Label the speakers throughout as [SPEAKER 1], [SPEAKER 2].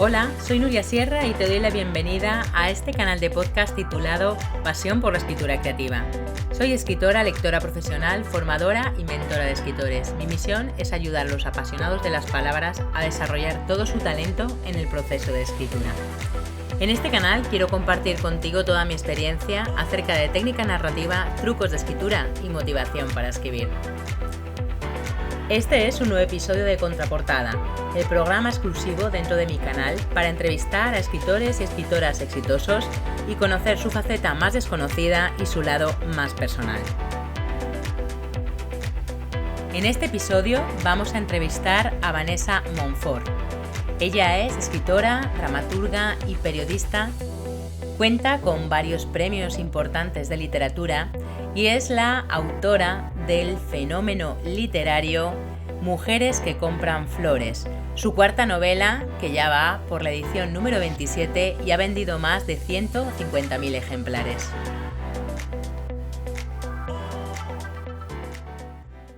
[SPEAKER 1] Hola, soy Nuria Sierra y te doy la bienvenida a este canal de podcast titulado Pasión por la escritura creativa. Soy escritora, lectora profesional, formadora y mentora de escritores. Mi misión es ayudar a los apasionados de las palabras a desarrollar todo su talento en el proceso de escritura. En este canal quiero compartir contigo toda mi experiencia acerca de técnica narrativa, trucos de escritura y motivación para escribir. Este es un nuevo episodio de Contraportada, el programa exclusivo dentro de mi canal para entrevistar a escritores y escritoras exitosos y conocer su faceta más desconocida y su lado más personal. En este episodio vamos a entrevistar a Vanessa Monfort. Ella es escritora, dramaturga y periodista. Cuenta con varios premios importantes de literatura y es la autora del fenómeno literario Mujeres que compran flores, su cuarta novela que ya va por la edición número 27 y ha vendido más de 150.000 ejemplares.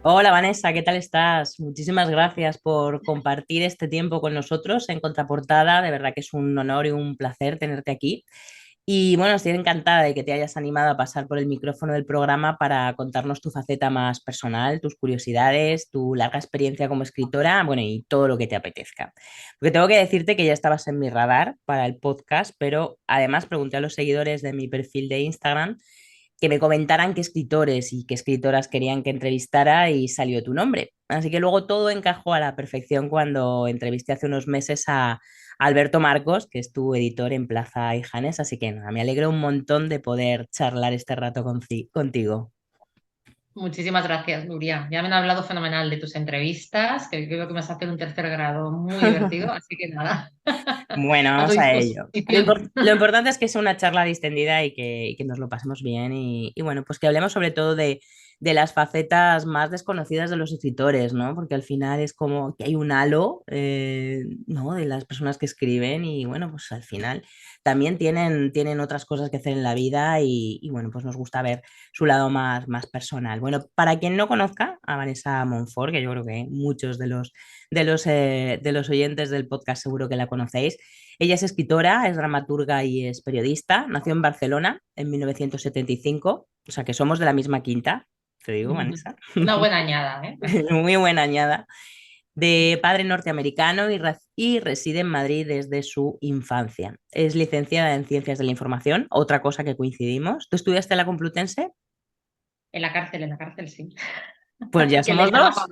[SPEAKER 1] Hola Vanessa, ¿qué tal estás? Muchísimas gracias por compartir este tiempo con nosotros en Contraportada. De verdad que es un honor y un placer tenerte aquí. Y bueno, estoy encantada de que te hayas animado a pasar por el micrófono del programa para contarnos tu faceta más personal, tus curiosidades, tu larga experiencia como escritora, bueno, y todo lo que te apetezca. Porque tengo que decirte que ya estabas en mi radar para el podcast, pero además pregunté a los seguidores de mi perfil de Instagram que me comentaran qué escritores y qué escritoras querían que entrevistara y salió tu nombre. Así que luego todo encajó a la perfección cuando entrevisté hace unos meses a Alberto Marcos, que es tu editor en Plaza y Janes, así que nada, me alegro un montón de poder charlar este rato contigo.
[SPEAKER 2] Muchísimas gracias, Nuria. Ya me han hablado fenomenal de tus entrevistas, que creo que me has hecho un tercer grado muy divertido, así que nada,
[SPEAKER 1] Bueno,
[SPEAKER 2] a tu
[SPEAKER 1] vamos a ello.
[SPEAKER 2] disposición.
[SPEAKER 1] Lo importante es que sea una charla distendida y que nos lo pasemos bien y bueno, pues que hablemos sobre todo de las facetas más desconocidas de los escritores, ¿no? Porque al final es como que hay un halo, ¿no? De las personas que escriben y bueno, pues al final también tienen otras cosas que hacer en la vida y bueno, pues nos gusta ver su lado más personal. Bueno, para quien no conozca a Vanessa Monfort, que yo creo que muchos de los oyentes del podcast seguro que la conocéis. Ella es escritora, es dramaturga y es periodista. Nació en Barcelona en 1975, o sea que somos de la misma quinta, te digo, Vanessa.
[SPEAKER 2] Una buena añada, ¿eh?
[SPEAKER 1] Muy buena añada. De padre norteamericano y reside en Madrid desde su infancia. Es licenciada en Ciencias de la Información, otra cosa que coincidimos. ¿Tú estudiaste en la Complutense?
[SPEAKER 2] En la cárcel sí.
[SPEAKER 1] Pues ya
[SPEAKER 2] Que le
[SPEAKER 1] somos dos.
[SPEAKER 2] llamábamos.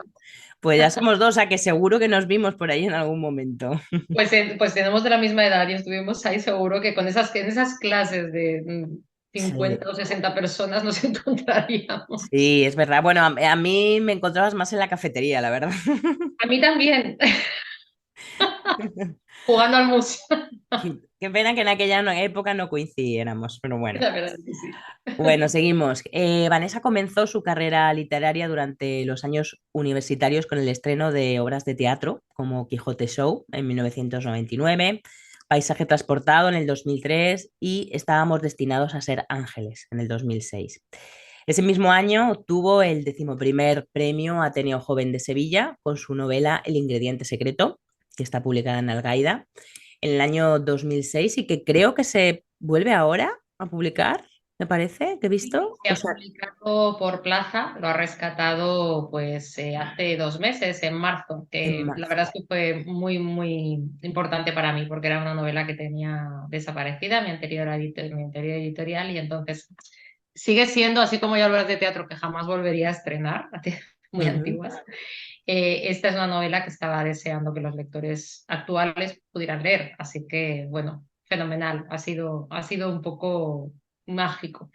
[SPEAKER 1] Pues ya somos dos, a que seguro que nos vimos por ahí en algún momento.
[SPEAKER 2] Pues tenemos de la misma edad y estuvimos ahí seguro que en esas clases de
[SPEAKER 1] Sí.
[SPEAKER 2] 50 o 60 personas nos encontraríamos.
[SPEAKER 1] Sí, es verdad. Bueno, a mí me encontrabas más en la cafetería, la verdad.
[SPEAKER 2] A mí también, jugando al museo.
[SPEAKER 1] Qué pena que en aquella época no coincidiéramos, pero bueno.
[SPEAKER 2] La verdad es que sí.
[SPEAKER 1] Bueno, seguimos. Vanessa comenzó su carrera literaria durante los años universitarios con el estreno de obras de teatro como Quijote Show en 1999, Paisaje Transportado en el 2003 y Estábamos destinados a ser ángeles en el 2006. Ese mismo año obtuvo el 11º premio Ateneo Joven de Sevilla con su novela El ingrediente secreto, que está publicada en Algaida en el año 2006 y que creo que se vuelve ahora a publicar, me parece, que he
[SPEAKER 2] Sí,
[SPEAKER 1] visto.
[SPEAKER 2] se
[SPEAKER 1] O
[SPEAKER 2] ha
[SPEAKER 1] sea,
[SPEAKER 2] publicado por Plaza, lo ha rescatado pues hace 2 meses, en marzo,
[SPEAKER 1] en
[SPEAKER 2] que la
[SPEAKER 1] marzo.
[SPEAKER 2] verdad es que fue muy, muy importante para mí porque era una novela que tenía desaparecida, mi anterior editorial, y entonces sigue siendo, así como hay obras de teatro que jamás volvería a estrenar, muy
[SPEAKER 1] Ujú.
[SPEAKER 2] antiguas. Esta es una novela que estaba deseando que los lectores actuales pudieran leer, así que bueno, fenomenal, ha sido un poco mágico.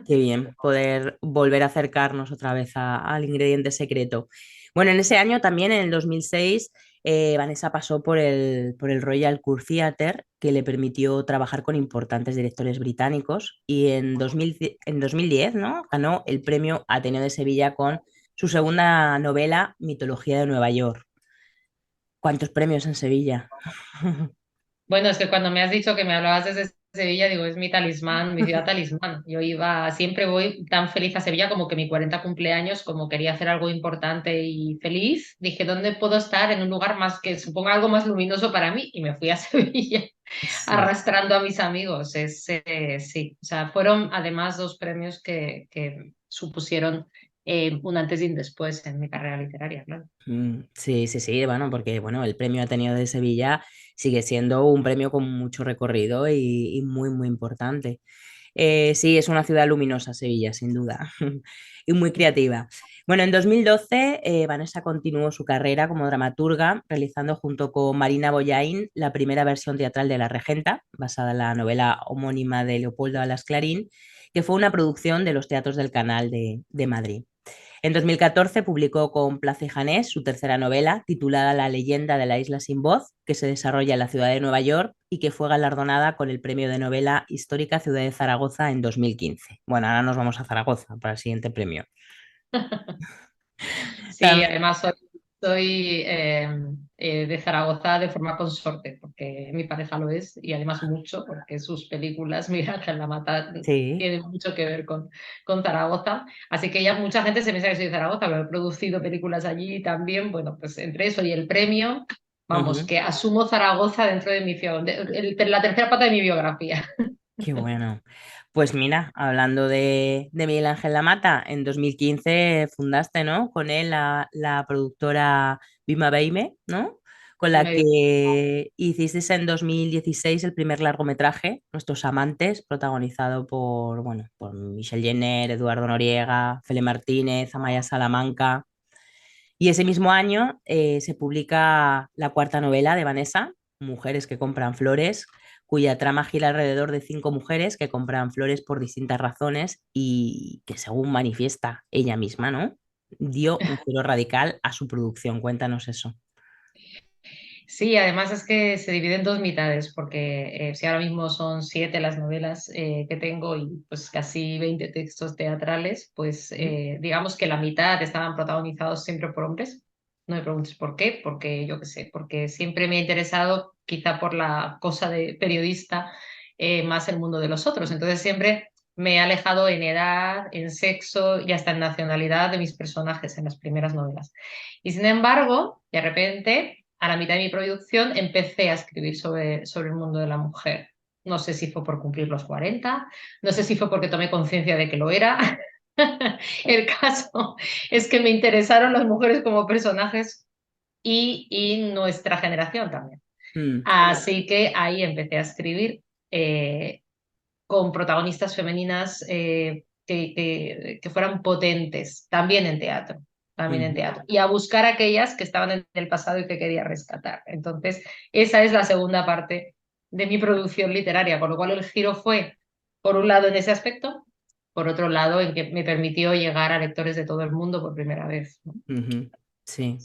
[SPEAKER 1] Qué bien poder volver a acercarnos otra vez al ingrediente secreto. Bueno, en ese año también, en el 2006, Vanessa pasó por el Royal Court Theatre, que le permitió trabajar con importantes directores británicos, y en 2010, ¿no? Ganó el premio Ateneo de Sevilla con su segunda novela, Mitología de Nueva York. ¿Cuántos premios en Sevilla?
[SPEAKER 2] Bueno, es que cuando me has dicho que me hablabas desde Sevilla, digo, es mi talismán, mi ciudad talismán. Yo iba, siempre voy tan feliz a Sevilla como que mi 40 cumpleaños, como quería hacer algo importante y feliz, dije, ¿dónde puedo estar en un lugar más que suponga algo más luminoso para mí? Y me fui a Sevilla
[SPEAKER 1] Sí.
[SPEAKER 2] arrastrando a mis amigos. Sí, o sea, fueron además dos premios que supusieron un antes y un después en mi carrera literaria, claro.
[SPEAKER 1] Sí, sí, sí, bueno, porque bueno, el premio Ateneo de Sevilla sigue siendo un premio con mucho recorrido y muy, muy importante. Sí, es una ciudad luminosa, Sevilla, sin duda, y muy creativa. Bueno, en 2012, Vanessa continuó su carrera como dramaturga, realizando junto con Marina Boyain la primera versión teatral de La Regenta, basada en la novela homónima de Leopoldo Alas Clarín, que fue una producción de los Teatros del Canal de Madrid. En 2014 publicó con Place y Janés su tercera novela, titulada La leyenda de la isla sin voz, que se desarrolla en la ciudad de Nueva York y que fue galardonada con el premio de novela histórica Ciudad de Zaragoza en 2015. Bueno, ahora nos vamos a Zaragoza para el siguiente premio.
[SPEAKER 2] Sí,
[SPEAKER 1] También,
[SPEAKER 2] además soy de Zaragoza de forma consorte, porque mi pareja lo es, y además mucho, porque sus películas, Miguel Ángel La Mata,
[SPEAKER 1] sí.
[SPEAKER 2] tienen mucho que ver con Zaragoza. Así que ya mucha gente se piensa que soy de Zaragoza, pero he producido películas allí también. Bueno, pues entre eso y el premio, vamos,
[SPEAKER 1] Ujú.
[SPEAKER 2] que asumo Zaragoza dentro de la tercera pata de mi biografía.
[SPEAKER 1] Qué bueno. Pues mira, hablando de Miguel Ángel Lamata, en 2015 fundaste, ¿no? Con él la productora Bima Beime, ¿no? Con la
[SPEAKER 2] Me
[SPEAKER 1] que hicisteis en 2016 el primer largometraje, Nuestros Amantes, protagonizado por, bueno, por Michelle Jenner, Eduardo Noriega, Fele Martínez, Amaya Salamanca. Y ese mismo año se publica la cuarta novela de Vanessa, Mujeres que compran flores, cuya trama gira alrededor de cinco mujeres que compran flores por distintas razones y que, según manifiesta ella misma, ¿no? Dio un giro radical a su producción. Cuéntanos eso.
[SPEAKER 2] Sí, además es que se divide en dos mitades, porque si ahora mismo son 7 las novelas que tengo y pues casi 20 textos teatrales, pues
[SPEAKER 1] ¿Mm?
[SPEAKER 2] digamos que la mitad estaban protagonizados siempre por hombres. No me preguntes por qué, porque yo qué sé, porque siempre me ha interesado, quizá por la cosa de periodista, más el mundo de los otros. Entonces siempre me he alejado en edad, en sexo y hasta en nacionalidad de mis personajes en las primeras novelas. Y sin embargo, de repente, a la mitad de mi producción, empecé a escribir sobre el mundo de la mujer. No sé si fue por cumplir los 40, no sé si fue porque tomé conciencia de que lo era. El caso es que me interesaron las mujeres como personajes y nuestra generación también.
[SPEAKER 1] Mm,
[SPEAKER 2] Así que ahí empecé a escribir con protagonistas femeninas que fueran potentes, también en teatro, también en
[SPEAKER 1] ujú.
[SPEAKER 2] teatro, y a buscar aquellas que estaban en el pasado y que quería rescatar. Entonces, esa es la segunda parte de mi producción literaria, con lo cual el giro fue, por un lado, en ese aspecto, por otro lado, en que me permitió llegar a lectores de todo el mundo por primera vez, ¿no?
[SPEAKER 1] Ujú. Sí,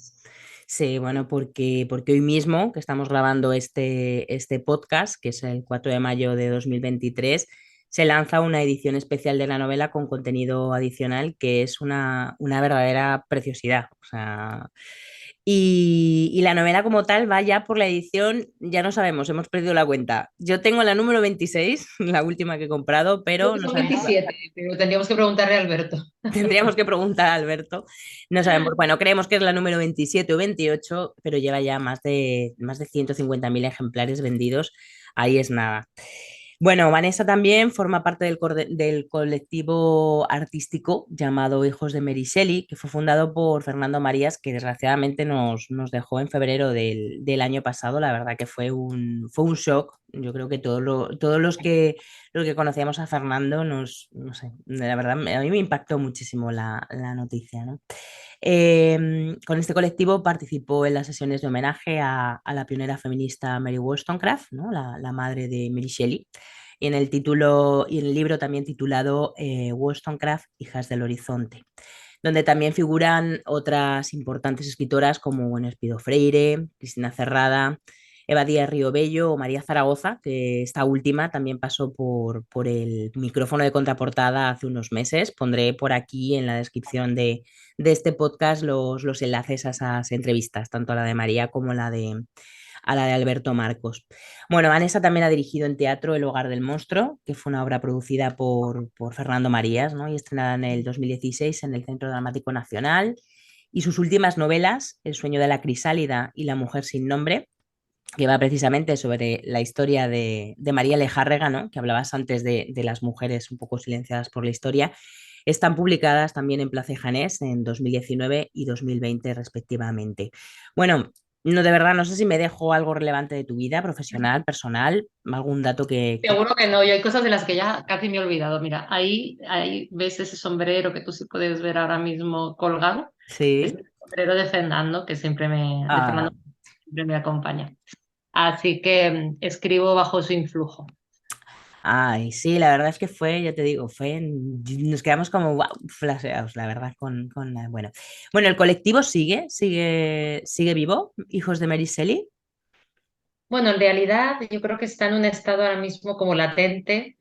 [SPEAKER 1] sí, bueno, porque hoy mismo que estamos grabando este podcast, que es el 4 de mayo de 2023, se lanza una edición especial de la novela con contenido adicional que es una verdadera preciosidad. O sea, y la novela como tal va ya por la edición, ya no sabemos, hemos perdido la cuenta. Yo tengo la número 26, la última que he comprado,
[SPEAKER 2] Creo
[SPEAKER 1] pero
[SPEAKER 2] que
[SPEAKER 1] no
[SPEAKER 2] son
[SPEAKER 1] sabemos.
[SPEAKER 2] 27, pero tendríamos que preguntarle a Alberto.
[SPEAKER 1] Tendríamos que preguntar a Alberto. No sabemos, bueno, creemos que es la número 27 o 28, pero lleva ya más de 150.000 ejemplares vendidos. Ahí es nada. Bueno, Vanessa también forma parte del colectivo artístico llamado Hijos de Mary Shelley, que fue fundado por Fernando Marías, que desgraciadamente nos dejó en febrero del año pasado. La verdad que fue un shock. Yo creo que todos los que conocíamos a Fernando no sé, la verdad, a mí me impactó muchísimo la noticia, ¿no? Con este colectivo participó en las sesiones de homenaje a la pionera feminista Mary Wollstonecraft, ¿no? La madre de Mary Shelley, y en el libro también titulado Wollstonecraft, Hijas del Horizonte, donde también figuran otras importantes escritoras como bueno, Espido Freire, Cristina Cerrada, Eva Díaz Riobello o María Zaragoza, que esta última también pasó por el micrófono de contraportada hace unos meses. Pondré por aquí en la descripción de este podcast los enlaces a esas entrevistas, tanto a la de María como a la de Alberto Marcos. Bueno, Vanessa también ha dirigido en teatro El Hogar del Monstruo, que fue una obra producida por Fernando Marías, ¿no? Y estrenada en el 2016 en el Centro Dramático Nacional. Y sus últimas novelas, El sueño de la crisálida y La mujer sin nombre, que va precisamente sobre la historia de María Lejárrega, ¿no? Que hablabas antes de las mujeres un poco silenciadas por la historia, están publicadas también en Place Janés en 2019 y 2020 respectivamente. Bueno, no, de verdad, no sé si me dejo algo relevante de tu vida profesional, personal, algún dato que...
[SPEAKER 2] Seguro que no, y hay cosas de las que ya casi me he olvidado. Mira, ahí ves ese sombrero que tú sí puedes ver ahora mismo colgado. Es
[SPEAKER 1] Sí.
[SPEAKER 2] el sombrero de Fernando, que de
[SPEAKER 1] Ah,
[SPEAKER 2] Fernando siempre me acompaña. Así que escribo bajo su influjo.
[SPEAKER 1] ay, sí, la verdad es que fue, ya te digo, nos quedamos como wow, flasheados, la verdad, bueno. Bueno, el colectivo sigue vivo, Hijos de Mary Shelley.
[SPEAKER 2] Bueno, en realidad yo creo que está en un estado ahora mismo como latente,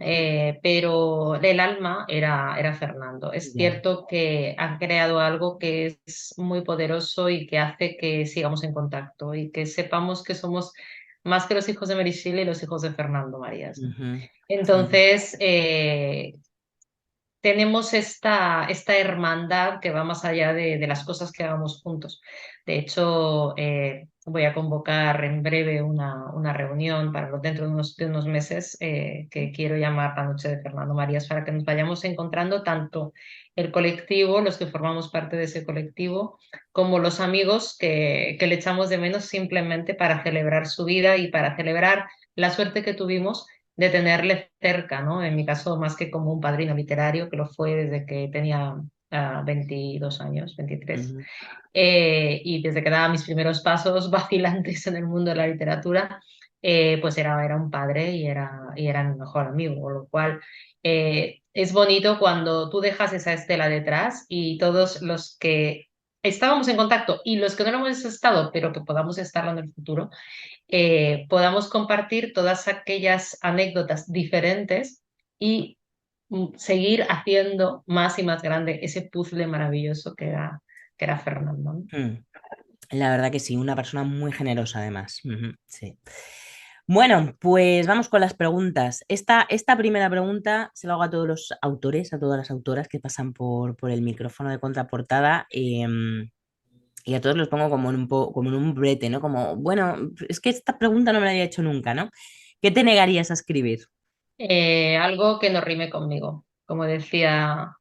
[SPEAKER 2] pero el alma era Fernando. Es
[SPEAKER 1] Ya.
[SPEAKER 2] cierto que han creado algo que es muy poderoso y que hace que sigamos en contacto y que sepamos que somos más que los hijos de Mary Shelley y los hijos de Fernando Marías, ¿no?
[SPEAKER 1] Ujú, sí.
[SPEAKER 2] Entonces, tenemos esta hermandad que va más allá de las cosas que hagamos juntos. De hecho, voy a convocar en breve una reunión dentro de unos meses que quiero llamar la Noche de Fernando Marías para que nos vayamos encontrando tanto el colectivo, los que formamos parte de ese colectivo, como los amigos que le echamos de menos simplemente para celebrar su vida y para celebrar la suerte que tuvimos de tenerle cerca, ¿no? En mi caso, más que como un padrino literario, que lo fue desde que tenía 22 años, 23,
[SPEAKER 1] Ujú,
[SPEAKER 2] y desde que daba mis primeros pasos vacilantes en el mundo de la literatura, pues era un padre y era mi mejor amigo, con lo cual es bonito cuando tú dejas esa estela detrás y todos los que estábamos en contacto y los que no lo hemos estado, pero que podamos estarlo en el futuro, podamos compartir todas aquellas anécdotas diferentes y seguir haciendo más y más grande ese puzzle maravilloso que era Fernando, ¿no?
[SPEAKER 1] mm. La verdad que sí, una persona muy generosa además. Ujú, sí. Bueno, pues vamos con las preguntas. Esta primera pregunta se la hago a todos los autores, a todas las autoras que pasan por el micrófono de contraportada. Y a todos los pongo como como en un brete, ¿no? Como, bueno, es que esta pregunta no me la había hecho nunca, ¿no? ¿Qué te negarías a escribir?
[SPEAKER 2] Algo que no rime conmigo, como decía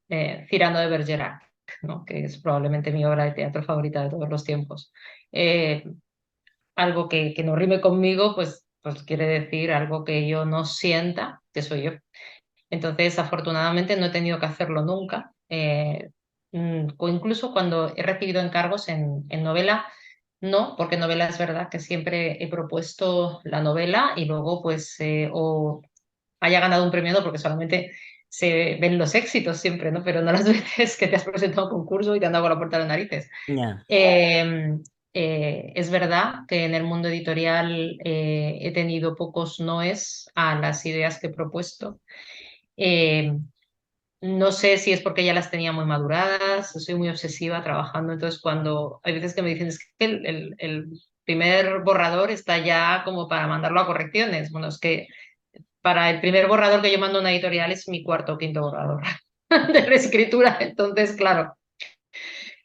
[SPEAKER 2] Cyrano de Bergerac, ¿no? Que es probablemente mi obra de teatro favorita de todos los tiempos. Eh, Algo que no rime conmigo, pues quiere decir algo que yo no sienta que soy yo. Entonces, afortunadamente, no he tenido que hacerlo nunca. O incluso cuando he recibido encargos en novela, no, porque novela es verdad que siempre he propuesto la novela y luego, pues, o haya ganado un premio, no, porque solamente se ven los éxitos siempre, ¿no? Pero no las veces que te has presentado a un concurso y te han dado con la puerta de las narices.
[SPEAKER 1] Ya.
[SPEAKER 2] Eh, es verdad que en el mundo editorial he tenido pocos noes a las ideas que he propuesto. Eh, no sé si es porque ya las tenía muy maduradas, soy muy obsesiva trabajando, entonces cuando hay veces que me dicen es que el primer borrador está ya como para mandarlo a correcciones. Bueno, es que para el primer borrador que yo mando a una editorial es mi cuarto o quinto borrador de reescritura, entonces claro,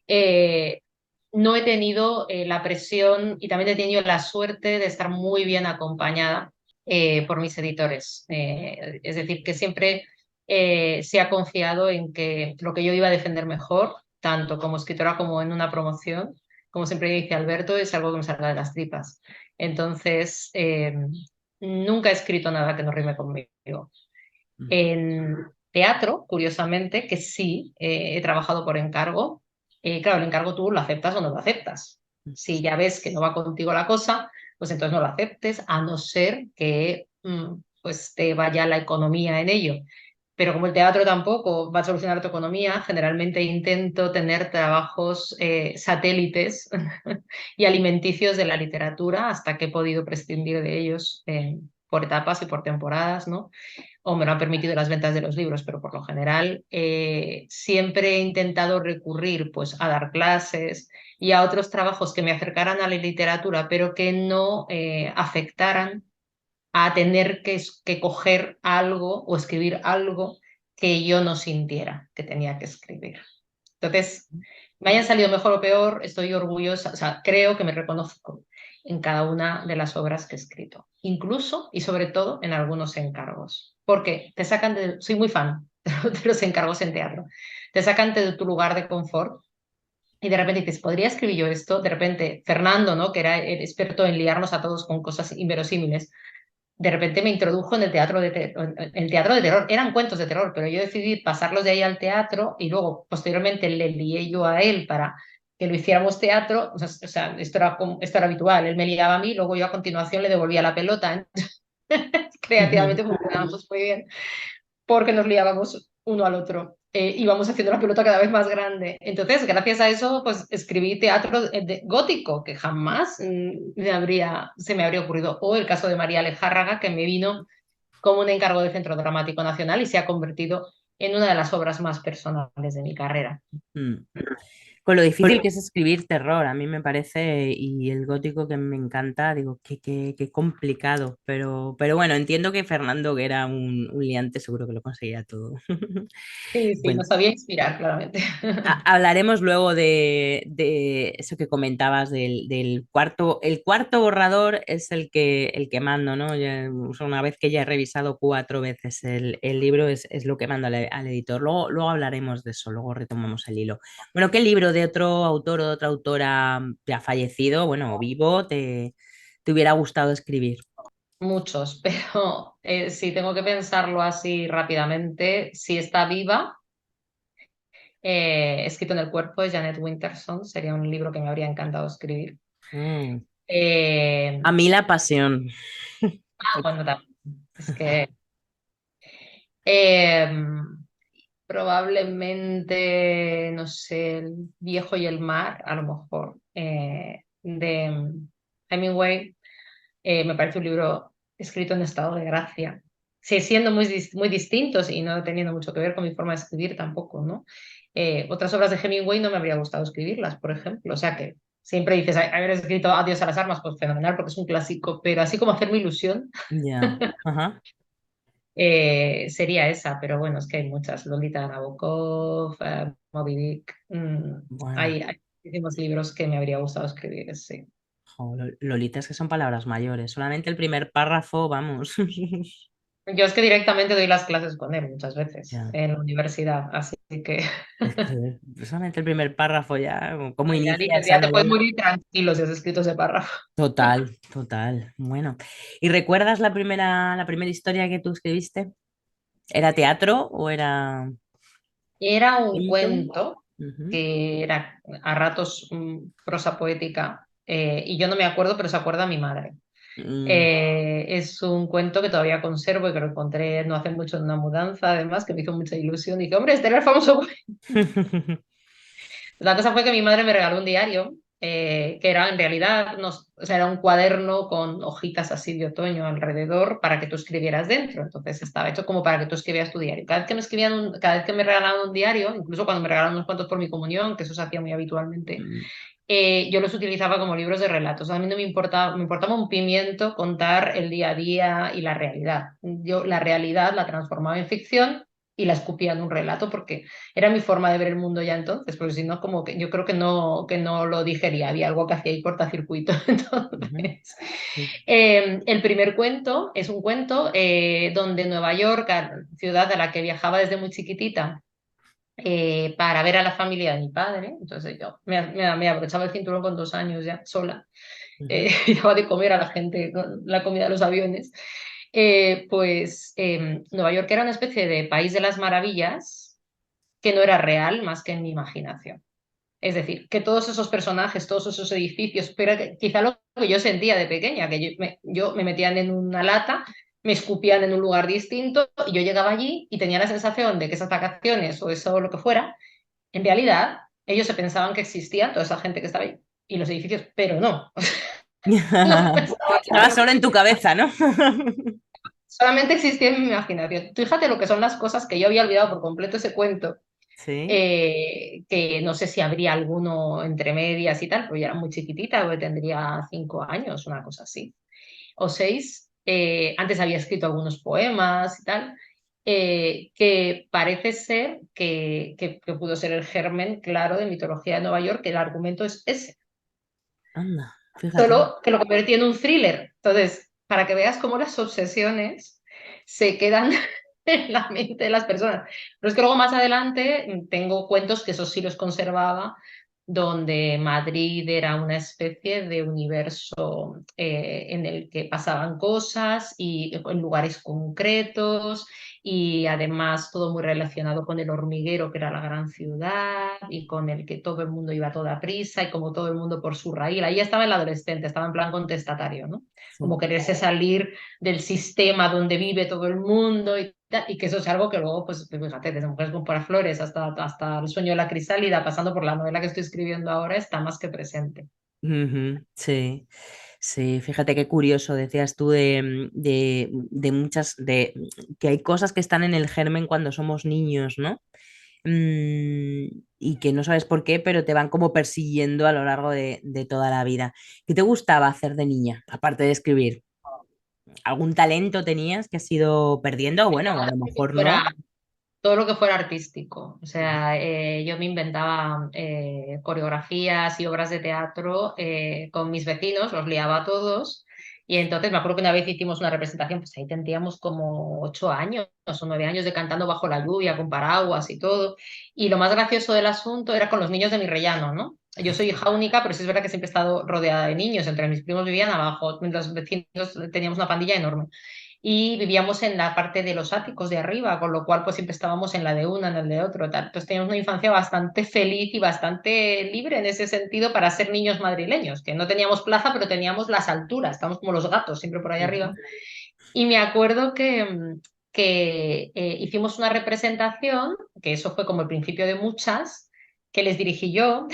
[SPEAKER 2] eh, no he tenido la presión y también he tenido la suerte de estar muy bien acompañada por mis editores. Es decir, que siempre se ha confiado en que lo que yo iba a defender mejor, tanto como escritora como en una promoción, como siempre dice Alberto, es algo que me salga de las tripas. Entonces, nunca he escrito nada que no rime conmigo. En teatro, curiosamente, que sí, he trabajado por encargo. Claro, el encargo tú lo aceptas o no lo aceptas. Si ya ves que no va contigo la cosa, pues entonces no lo aceptes, a no ser que pues te vaya la economía en ello. Pero como el teatro tampoco va a solucionar tu economía, generalmente intento tener trabajos satélites y alimenticios de la literatura hasta que he podido prescindir de ellos por etapas y por temporadas, ¿no? o me lo han permitido las ventas de los libros, pero por lo general siempre he intentado recurrir pues, a dar clases y a otros trabajos que me acercaran a la literatura, pero que no afectaran a tener que coger algo o escribir algo que yo no sintiera que tenía que escribir. Entonces, me hayan salido mejor o peor, estoy orgullosa, o sea, creo que me reconozco en cada una de las obras que he escrito, incluso y sobre todo en algunos encargos, porque te sacan de, soy muy fan de los encargos en teatro, te sacan de tu lugar de confort y de repente dices, ¿podría escribir yo esto? De repente, Fernando, ¿no? Que era el experto en liarnos a todos con cosas inverosímiles, de repente me introdujo en el teatro de terror. Eran cuentos de terror, pero yo decidí pasarlos de ahí al teatro y luego posteriormente le lié yo a él para que lo hiciéramos teatro. O sea, esto era habitual. Él me liaba a mí, luego yo a continuación le devolvía la pelota. Creativamente funcionábamos muy bien porque nos liábamos uno al otro. Íbamos haciendo la pelota cada vez más grande. Entonces, gracias a eso, pues escribí teatro gótico, que jamás se me habría ocurrido. O el caso de María Alejárraga, que me vino como un encargo del Centro Dramático Nacional y se ha convertido en una de las obras más personales de mi carrera.
[SPEAKER 1] Mm. Con lo difícil que es escribir terror, a mí me parece, y el gótico que me encanta, digo, qué complicado, pero bueno, entiendo que Fernando, que era un liante, seguro que lo conseguía todo.
[SPEAKER 2] Sí, sí,
[SPEAKER 1] Bueno,
[SPEAKER 2] nos sabía inspirar, claramente.
[SPEAKER 1] hablaremos luego de eso que comentabas del cuarto. El cuarto borrador es el que mando, ¿no? O sea, una vez que ya he revisado 4 veces el libro, es lo que mando al editor. Luego hablaremos de eso, luego retomamos el hilo. Bueno, ¿qué libro de otro autor o de otra autora ya fallecido, bueno, o vivo, te hubiera gustado escribir?
[SPEAKER 2] Muchos, pero si tengo que pensarlo así rápidamente, si está viva. Escrito en el cuerpo de Janet Winterson, sería un libro que me habría encantado escribir.
[SPEAKER 1] Mm.
[SPEAKER 2] Eh,
[SPEAKER 1] A mí la pasión.
[SPEAKER 2] bueno, es que eh, probablemente, no sé, El viejo y el mar, a lo mejor, de Hemingway, me parece un libro escrito en estado de gracia. Sí, siendo muy distintos y no teniendo mucho que ver con mi forma de escribir tampoco, ¿no? Otras obras de Hemingway no me habría gustado escribirlas, por ejemplo. O sea que siempre dices, haber escrito Adiós a las armas, pues fenomenal, porque es un clásico, pero así como hacerme ilusión,
[SPEAKER 1] Ya. Ajá.
[SPEAKER 2] sería esa. Pero bueno, es que hay muchas. Lolita Nabokov, Moby Dick.
[SPEAKER 1] Bueno.
[SPEAKER 2] Hay muchísimos libros que me habría gustado escribir, sí.
[SPEAKER 1] Jo, Lolitas que son palabras mayores. Solamente el primer párrafo, vamos.
[SPEAKER 2] Yo es que directamente doy las clases con él muchas veces
[SPEAKER 1] Ya.
[SPEAKER 2] en la universidad, así que
[SPEAKER 1] Es que solamente el primer párrafo ya, ¿cómo
[SPEAKER 2] ya
[SPEAKER 1] inicia
[SPEAKER 2] dices,
[SPEAKER 1] esa
[SPEAKER 2] ya te puedes
[SPEAKER 1] novela?
[SPEAKER 2] morir tranquilo si has escrito ese párrafo.
[SPEAKER 1] Total, total. Bueno. ¿Y recuerdas la primera historia que tú escribiste? ¿Era teatro o era
[SPEAKER 2] Era un
[SPEAKER 1] cuento?
[SPEAKER 2] cuento
[SPEAKER 1] Ujú.
[SPEAKER 2] que era a ratos prosa poética y yo no me acuerdo, pero se acuerda mi madre.
[SPEAKER 1] Mm.
[SPEAKER 2] Es un cuento que todavía conservo y que lo encontré no hace mucho en una mudanza, además, que me hizo mucha ilusión. Y dije, hombre, este era el famoso. La cosa fue que mi madre me regaló un diario, que era en realidad, o sea, era un cuaderno con hojitas así de otoño alrededor para que tú escribieras dentro. Entonces estaba hecho como para que tú escribieras tu diario. Cada vez que me regalaban un diario, incluso cuando me regalaban unos cuantos por mi comunión, que eso se hacía muy habitualmente,
[SPEAKER 1] Mm.
[SPEAKER 2] yo los utilizaba como libros de relatos. A mí no me importaba un pimiento contar el día a día y la realidad. Yo la realidad la transformaba en ficción y la escupía en un relato porque era mi forma de ver el mundo ya entonces, porque si no, como que yo creo que no lo digería, había algo que hacía ahí cortacircuito.
[SPEAKER 1] Ujú.
[SPEAKER 2] Entonces,
[SPEAKER 1] Sí.
[SPEAKER 2] el primer cuento es un cuento donde Nueva York, ciudad a la que viajaba desde muy chiquitita, para ver a la familia de mi padre. Entonces yo me abrochaba el cinturón con 2 años ya sola.
[SPEAKER 1] Ujú.
[SPEAKER 2] Y daba de comer a la gente con la comida de los aviones. Nueva York era una especie de país de las maravillas que no era real más que en mi imaginación. Es decir, que todos esos personajes, todos esos edificios, pero quizá lo que yo sentía de pequeña, que yo me metían en una lata, me escupían en un lugar distinto y yo llegaba allí y tenía la sensación de que esas vacaciones o eso lo que fuera, en realidad ellos se pensaban que existía toda esa gente que estaba ahí y los edificios, pero no. No,
[SPEAKER 1] Estaba solo en tu cabeza, ¿no?
[SPEAKER 2] solamente existía en mi imaginación. Tú fíjate lo que son las cosas que yo había olvidado por completo ese cuento,
[SPEAKER 1] Sí,
[SPEAKER 2] que no sé si habría alguno entre medias y tal, pero yo era muy chiquitita, porque tendría 5 años, una cosa así, o 6. Antes había escrito algunos poemas y tal, que parece ser que pudo ser el germen claro de Mitología de Nueva York, que el argumento es ese,
[SPEAKER 1] anda, fíjate.
[SPEAKER 2] solo que lo convertí en un thriller. Entonces, para que veas cómo las obsesiones se quedan en la mente de las personas. Pero es que luego más adelante tengo cuentos que eso sí los conservaba, donde Madrid era una especie de universo en el que pasaban cosas y en lugares concretos y además todo muy relacionado con el hormiguero, que era la gran ciudad, y con el que todo el mundo iba a toda prisa y como todo el mundo por su raíl. Ahí ya estaba el adolescente, estaba en plan contestatario, ¿no? Como
[SPEAKER 1] Sí.
[SPEAKER 2] quererse salir del sistema donde vive todo el mundo y que eso es algo que luego, pues fíjate, desde Mujeres con Flores hasta El sueño de la crisálida, pasando por la novela que estoy escribiendo ahora, está más que presente.
[SPEAKER 1] Ujú, sí, sí, fíjate qué curioso, decías tú de muchas, de que hay cosas que están en el germen cuando somos niños, ¿no? Y que no sabes por qué, pero te van como persiguiendo a lo largo de toda la vida. ¿Qué te gustaba hacer de niña, aparte de escribir? ¿Algún talento tenías que has ido perdiendo? Bueno, o a lo mejor no.
[SPEAKER 2] Fuera todo lo que fuera artístico. O sea, yo me inventaba coreografías y obras de teatro con mis vecinos, los liaba a todos. Y entonces me acuerdo que una vez hicimos una representación, pues ahí tendríamos como 8 años o 9 años de cantando bajo la lluvia, con paraguas y todo. Y lo más gracioso del asunto era con los niños de mi rellano, ¿no? Yo soy hija única, pero sí es verdad que siempre he estado rodeada de niños. Entre mis primos vivían abajo, los vecinos teníamos una pandilla enorme y vivíamos en la parte de los áticos de arriba, con lo cual pues siempre estábamos en la de una, en el de otro, tal. Entonces teníamos una infancia bastante feliz y bastante libre en ese sentido para ser niños madrileños, que no teníamos plaza, pero teníamos las alturas, estábamos como los gatos, siempre por ahí arriba.
[SPEAKER 1] Ujú.
[SPEAKER 2] Y me acuerdo que hicimos una representación, que eso fue como el principio de muchas, que les dirigí yo.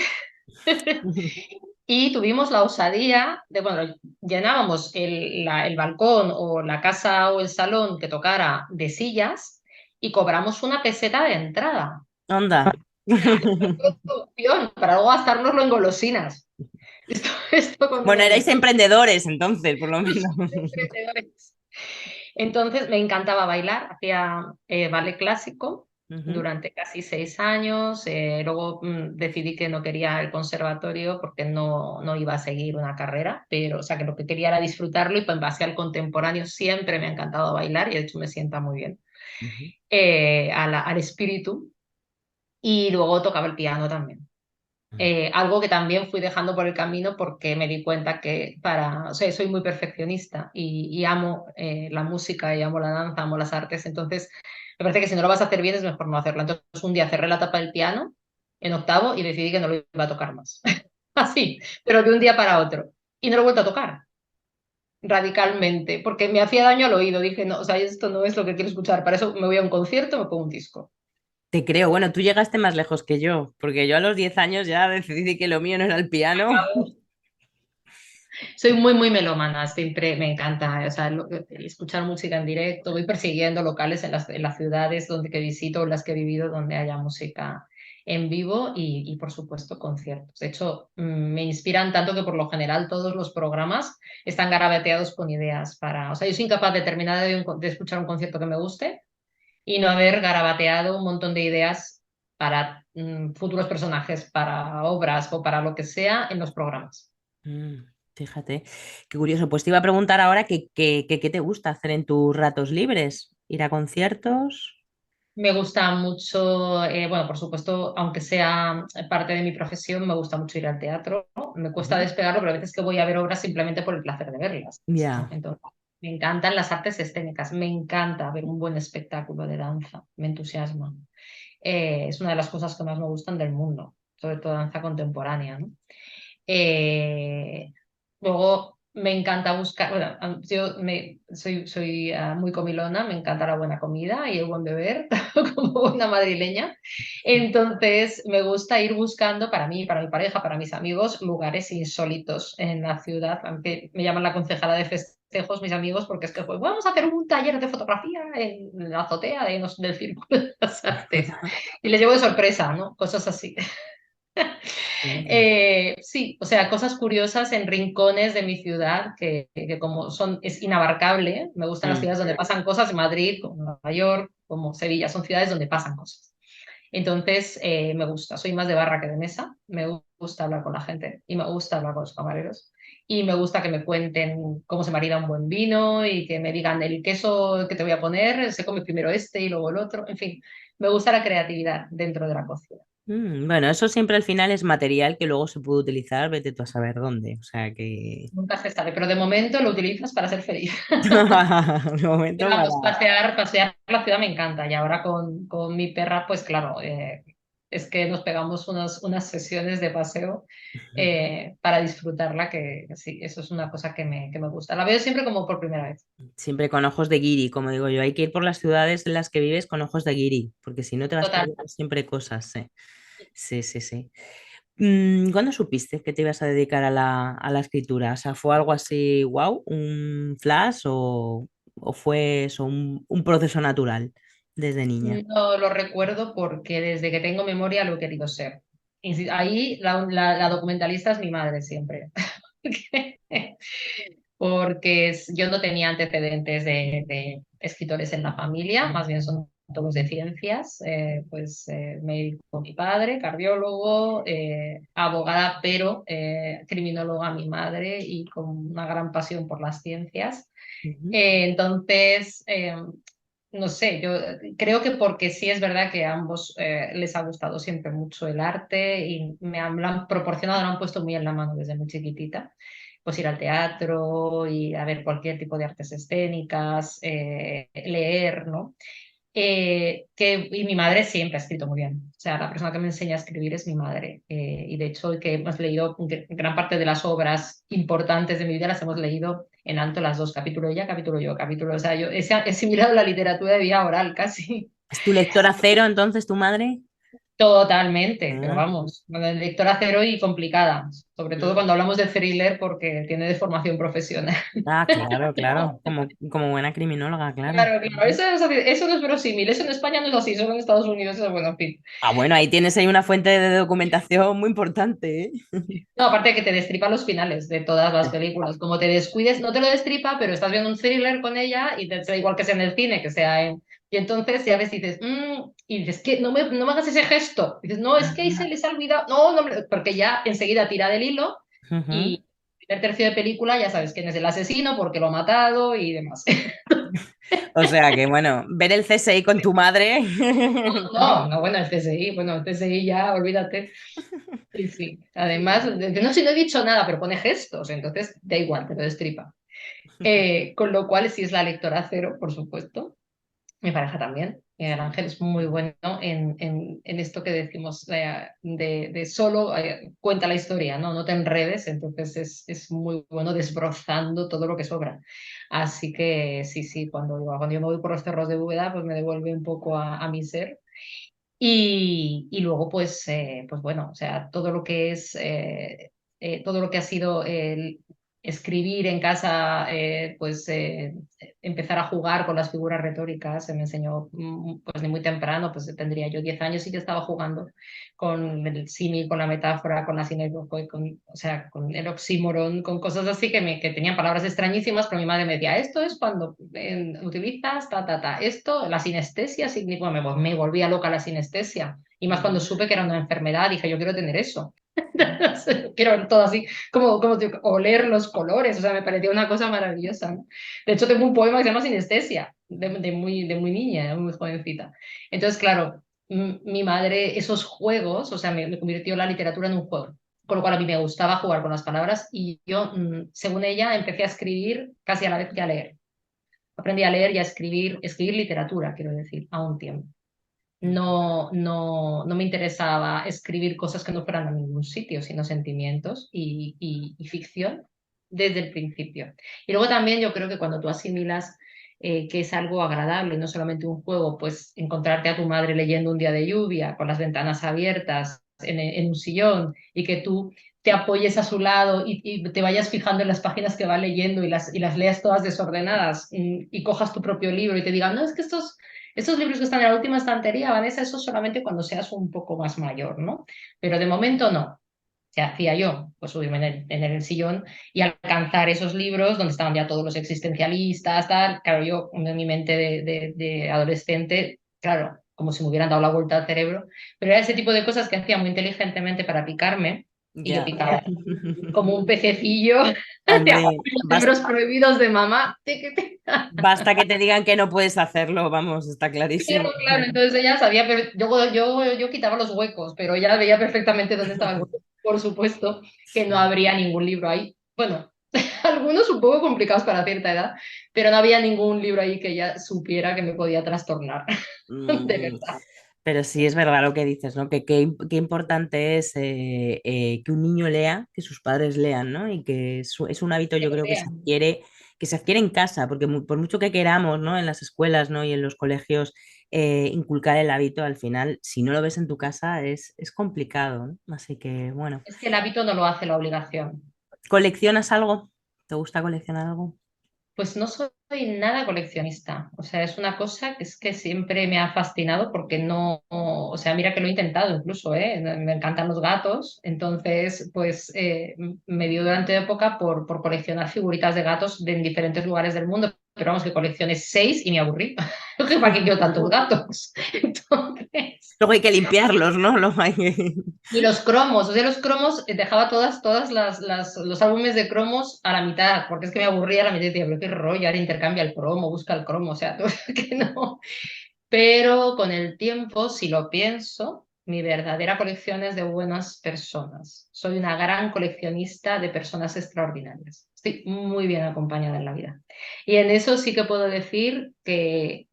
[SPEAKER 2] Y tuvimos la osadía de, bueno, llenábamos el balcón o la casa o el salón que tocara de sillas y cobramos una peseta de entrada.
[SPEAKER 1] Onda.
[SPEAKER 2] Opción, para luego gastárnoslo en golosinas. Esto con
[SPEAKER 1] Bueno,
[SPEAKER 2] 9
[SPEAKER 1] erais
[SPEAKER 2] años.
[SPEAKER 1] emprendedores entonces, por lo menos.
[SPEAKER 2] Entonces me encantaba bailar, hacía ballet clásico
[SPEAKER 1] Ujú,
[SPEAKER 2] durante casi 6 años. Luego decidí que no quería el conservatorio porque no iba a seguir una carrera, pero o sea que lo que quería era disfrutarlo y pues, en base al contemporáneo siempre me ha encantado bailar y de hecho me sienta muy bien
[SPEAKER 1] ujú,
[SPEAKER 2] al espíritu. Y luego tocaba el piano también.
[SPEAKER 1] ujú,
[SPEAKER 2] Algo que también fui dejando por el camino porque me di cuenta que o sea, soy muy perfeccionista y amo la música y amo la danza, amo las artes, entonces me parece que si no lo vas a hacer bien es mejor no hacerlo. Entonces un día cerré la tapa del piano en octavo y decidí que no lo iba a tocar más. Así, pero de un día para otro. Y no lo he vuelto a tocar radicalmente porque me hacía daño al oído. Dije, no, o sea, esto no es lo que quiero escuchar. Para eso me voy a un concierto, me pongo un disco.
[SPEAKER 1] te creo. Bueno, tú llegaste más lejos que yo, porque yo a los 10 años ya decidí que lo mío no era el piano.
[SPEAKER 2] Soy muy, muy melómana, siempre me encanta, o sea, escuchar música en directo, voy persiguiendo locales en las ciudades donde que visito, en las que he vivido, donde haya música en vivo y por supuesto conciertos. De hecho, me inspiran tanto que por lo general todos los programas están garabateados con ideas o sea, yo soy incapaz de terminar de escuchar un concierto que me guste y no haber garabateado un montón de ideas para futuros personajes, para obras o para lo que sea en los programas.
[SPEAKER 1] Mm, fíjate, qué curioso. Pues te iba a preguntar ahora qué te gusta hacer en tus ratos libres. ¿Ir a conciertos?
[SPEAKER 2] Me gusta mucho, bueno, por supuesto, aunque sea parte de mi profesión, me gusta mucho ir al teatro, ¿no? Me cuesta
[SPEAKER 1] Ujú.
[SPEAKER 2] despegarlo, pero a veces que voy a ver obras simplemente por el placer de verlas.
[SPEAKER 1] Ya.
[SPEAKER 2] Entonces, me encantan las artes escénicas, me encanta ver un buen espectáculo de danza, me entusiasma. Es una de las cosas que más me gustan del mundo, sobre todo danza contemporánea, ¿no? Eh, Luego me encanta buscar, bueno, yo soy muy comilona, me encanta la buena comida y el buen beber, como buena madrileña. Entonces me gusta ir buscando para mí, para mi pareja, para mis amigos, lugares insólitos en la ciudad, aunque me llaman la concejala de festivales festejos mis amigos porque es que pues, vamos a hacer un taller de fotografía en la azotea del Círculo de las Artes. Y les llevo de sorpresa, ¿no? Cosas así.
[SPEAKER 1] Sí.
[SPEAKER 2] Sí, o sea, cosas curiosas en rincones de mi ciudad que como son, es inabarcable. Me gustan las
[SPEAKER 1] Mm.
[SPEAKER 2] ciudades donde pasan cosas, en Madrid, como Nueva York, como Sevilla, son ciudades donde pasan cosas. Entonces, me gusta, soy más de barra que de mesa, me gusta hablar con la gente y me gusta hablar con los camareros y me gusta que me cuenten cómo se marida un buen vino y que me digan el queso que te voy a poner, se come primero este y luego el otro, en fin, me gusta la creatividad dentro de la cocina.
[SPEAKER 1] Bueno, eso siempre al final es material que luego se puede utilizar, vete tú a saber dónde. O sea que
[SPEAKER 2] Nunca se sabe, pero de momento lo utilizas para ser feliz.
[SPEAKER 1] de momento
[SPEAKER 2] Pero
[SPEAKER 1] para...
[SPEAKER 2] vamos, pasear la ciudad me encanta y ahora con mi perra, pues claro, es que nos pegamos unas sesiones de paseo para disfrutarla, que sí, eso es una cosa que me gusta. La veo siempre como por primera vez.
[SPEAKER 1] Siempre con ojos de guiri, como digo yo. Hay que ir por las ciudades en las que vives con ojos de guiri, porque si no te vas
[SPEAKER 2] Total.
[SPEAKER 1] perdiendo siempre cosas. Sí, sí, sí. ¿Cuándo supiste que te ibas a dedicar a la escritura? O sea, ¿fue algo así, wow, un flash o fue eso, un proceso natural desde niña?
[SPEAKER 2] No lo recuerdo porque desde que tengo memoria lo he querido ser. Ahí la documentalista es mi madre siempre. Porque yo no tenía antecedentes de escritores en la familia, más bien son todos de ciencias. Médico mi padre, cardiólogo, abogada, pero criminóloga mi madre y con una gran pasión por las ciencias.
[SPEAKER 1] Ujú,
[SPEAKER 2] Entonces, no sé, yo creo que porque sí es verdad que a ambos les ha gustado siempre mucho el arte y lo han proporcionado, lo han puesto muy en la mano desde muy chiquitita. Pues ir al teatro y a ver cualquier tipo de artes escénicas, leer, ¿no? Y mi madre siempre ha escrito muy bien. O sea, la persona que me enseña a escribir es mi madre. Y de hecho, que hemos leído gran parte de las obras importantes de mi vida, las hemos leído en alto las dos, capítulo ella, capítulo yo, capítulo. O sea, yo he asimilado la literatura de vía oral casi.
[SPEAKER 1] ¿es tu lectora cero entonces tu madre?
[SPEAKER 2] Totalmente, pero
[SPEAKER 1] Ah,
[SPEAKER 2] vamos, lectora cero y complicada, sobre todo
[SPEAKER 1] mm.
[SPEAKER 2] cuando hablamos de thriller porque tiene de formación profesional.
[SPEAKER 1] Claro, claro, como buena criminóloga, claro.
[SPEAKER 2] Claro, claro, eso no es verosímil, eso en España no es así, solo en Estados Unidos es bueno, en fin.
[SPEAKER 1] Bueno, ahí tienes ahí una fuente de documentación muy importante, ¿eh?
[SPEAKER 2] No, aparte de que te destripa los finales de todas las películas. Como te descuides, no te lo destripa, pero estás viendo un thriller con ella y te da igual que sea en el cine, que sea en... Y entonces ya ves y dices, y dices, que no me hagas ese gesto. Y dices, no, es que ahí se les ha olvidado. No, no, porque ya enseguida tira del hilo
[SPEAKER 1] Ujú.
[SPEAKER 2] y el tercio de película ya sabes quién es el asesino, porque lo ha matado y demás.
[SPEAKER 1] O sea que, bueno, ver el CSI con tu madre.
[SPEAKER 2] No, no, bueno, el CSI ya, olvídate. Sí, sí. Además, no, si no he dicho nada, pero pone gestos, entonces da igual, te lo destripa. Con lo cual, sí es la lectora cero, por supuesto. Mi pareja también. El Ángel es muy bueno en esto que decimos de solo cuenta la historia, ¿no? No te enredes, entonces es muy bueno desbrozando todo lo que sobra. Así que sí, sí, cuando yo me voy por los cerros de Úbeda, pues me devuelve un poco a mi ser. Y luego, pues bueno, o sea, todo lo que ha sido el escribir en casa, empezar a jugar con las figuras retóricas, se me enseñó pues de muy temprano, pues tendría yo 10 años y yo estaba jugando con el símil, con la metáfora, con la sinécdoque, o sea, con el oxímoron, con cosas así que tenían palabras extrañísimas, pero mi madre me decía, esto es cuando utilizas esto, la sinestesia significa, me volvía loca la sinestesia, y más cuando supe que era una enfermedad, dije, yo quiero tener eso. Quiero ver todo así, como oler los colores, o sea, me parecía una cosa maravillosa, ¿no? De hecho, tengo un poema que se llama Sinestesia, de muy niña, de muy jovencita. Entonces, claro, mi madre, esos juegos, o sea, me convirtió la literatura en un juego, con lo cual a mí me gustaba jugar con las palabras y yo, según ella, empecé a escribir casi a la vez que a leer. Aprendí a leer y a escribir literatura, quiero decir, a un tiempo. No, no, no me interesaba escribir cosas que no fueran a ningún sitio, sino sentimientos y ficción desde el principio. Y luego también yo creo que cuando tú asimilas que es algo agradable, no solamente un juego, pues encontrarte a tu madre leyendo un día de lluvia, con las ventanas abiertas en un sillón y que tú te apoyes a su lado y te vayas fijando en las páginas que va leyendo y las leas todas desordenadas y cojas tu propio libro y te digan, no, es que estos libros que están en la última estantería, Vanessa, eso solamente cuando seas un poco más mayor, ¿no? Pero de momento no. ¿Qué hacía yo? Pues subirme en el sillón y alcanzar esos libros donde estaban ya todos los existencialistas, tal. Claro, yo en mi mente de adolescente, claro, como si me hubieran dado la vuelta al cerebro, pero era ese tipo de cosas que hacía muy inteligentemente para picarme y yo
[SPEAKER 1] Ya.
[SPEAKER 2] picaba como un pececillo de "Ay,
[SPEAKER 1] Hombre,
[SPEAKER 2] los libros prohibidos de mamá". Tiqui, tiqui.
[SPEAKER 1] basta que te digan que no puedes hacerlo, vamos, está
[SPEAKER 2] Claro,
[SPEAKER 1] clarísimo.
[SPEAKER 2] claro, entonces ella sabía, pero yo quitaba los huecos, pero ella veía perfectamente dónde estaba el hueco. Por supuesto que no habría ningún libro ahí. Bueno, algunos un poco complicados para cierta edad, pero no había ningún libro ahí que ella supiera que me podía trastornar, de
[SPEAKER 1] Mm,
[SPEAKER 2] verdad.
[SPEAKER 1] pero sí es verdad lo que dices, ¿no? Que qué importante es que un niño lea, que sus padres lean, ¿no? Y que es un hábito,
[SPEAKER 2] Que
[SPEAKER 1] yo
[SPEAKER 2] lo
[SPEAKER 1] creo
[SPEAKER 2] vean.
[SPEAKER 1] que se adquiere en casa, porque por mucho que queramos, ¿no? En las escuelas, ¿no? Y en los colegios inculcar el hábito, al final, si no lo ves en tu casa, es complicado, ¿no? Así que, bueno.
[SPEAKER 2] Es que el hábito no lo hace la obligación.
[SPEAKER 1] ¿Coleccionas algo? ¿Te gusta coleccionar algo?
[SPEAKER 2] Pues no soy nada coleccionista, o sea, es una cosa que es que siempre me ha fascinado porque no, o sea, mira que lo he intentado incluso, ¿eh? Me encantan los gatos, entonces pues me dio durante época por coleccionar figuritas de gatos en diferentes lugares del mundo, pero vamos que coleccioné 6 y me aburrí. ¿Para qué quiero tantos gatos? Entonces...
[SPEAKER 1] Luego hay que limpiarlos, ¿no? Luego hay que...
[SPEAKER 2] Y los cromos, o sea, los cromos, dejaba todas los álbumes de cromos a la mitad, porque es que me aburría a la mitad y decía, pero qué rollo, ahora intercambia el cromo, busca el cromo, o sea, que no. Pero con el tiempo, si lo pienso, mi verdadera colección es de buenas personas. Soy una gran coleccionista de personas extraordinarias. Estoy muy bien acompañada en la vida. Y en eso sí que puedo decir que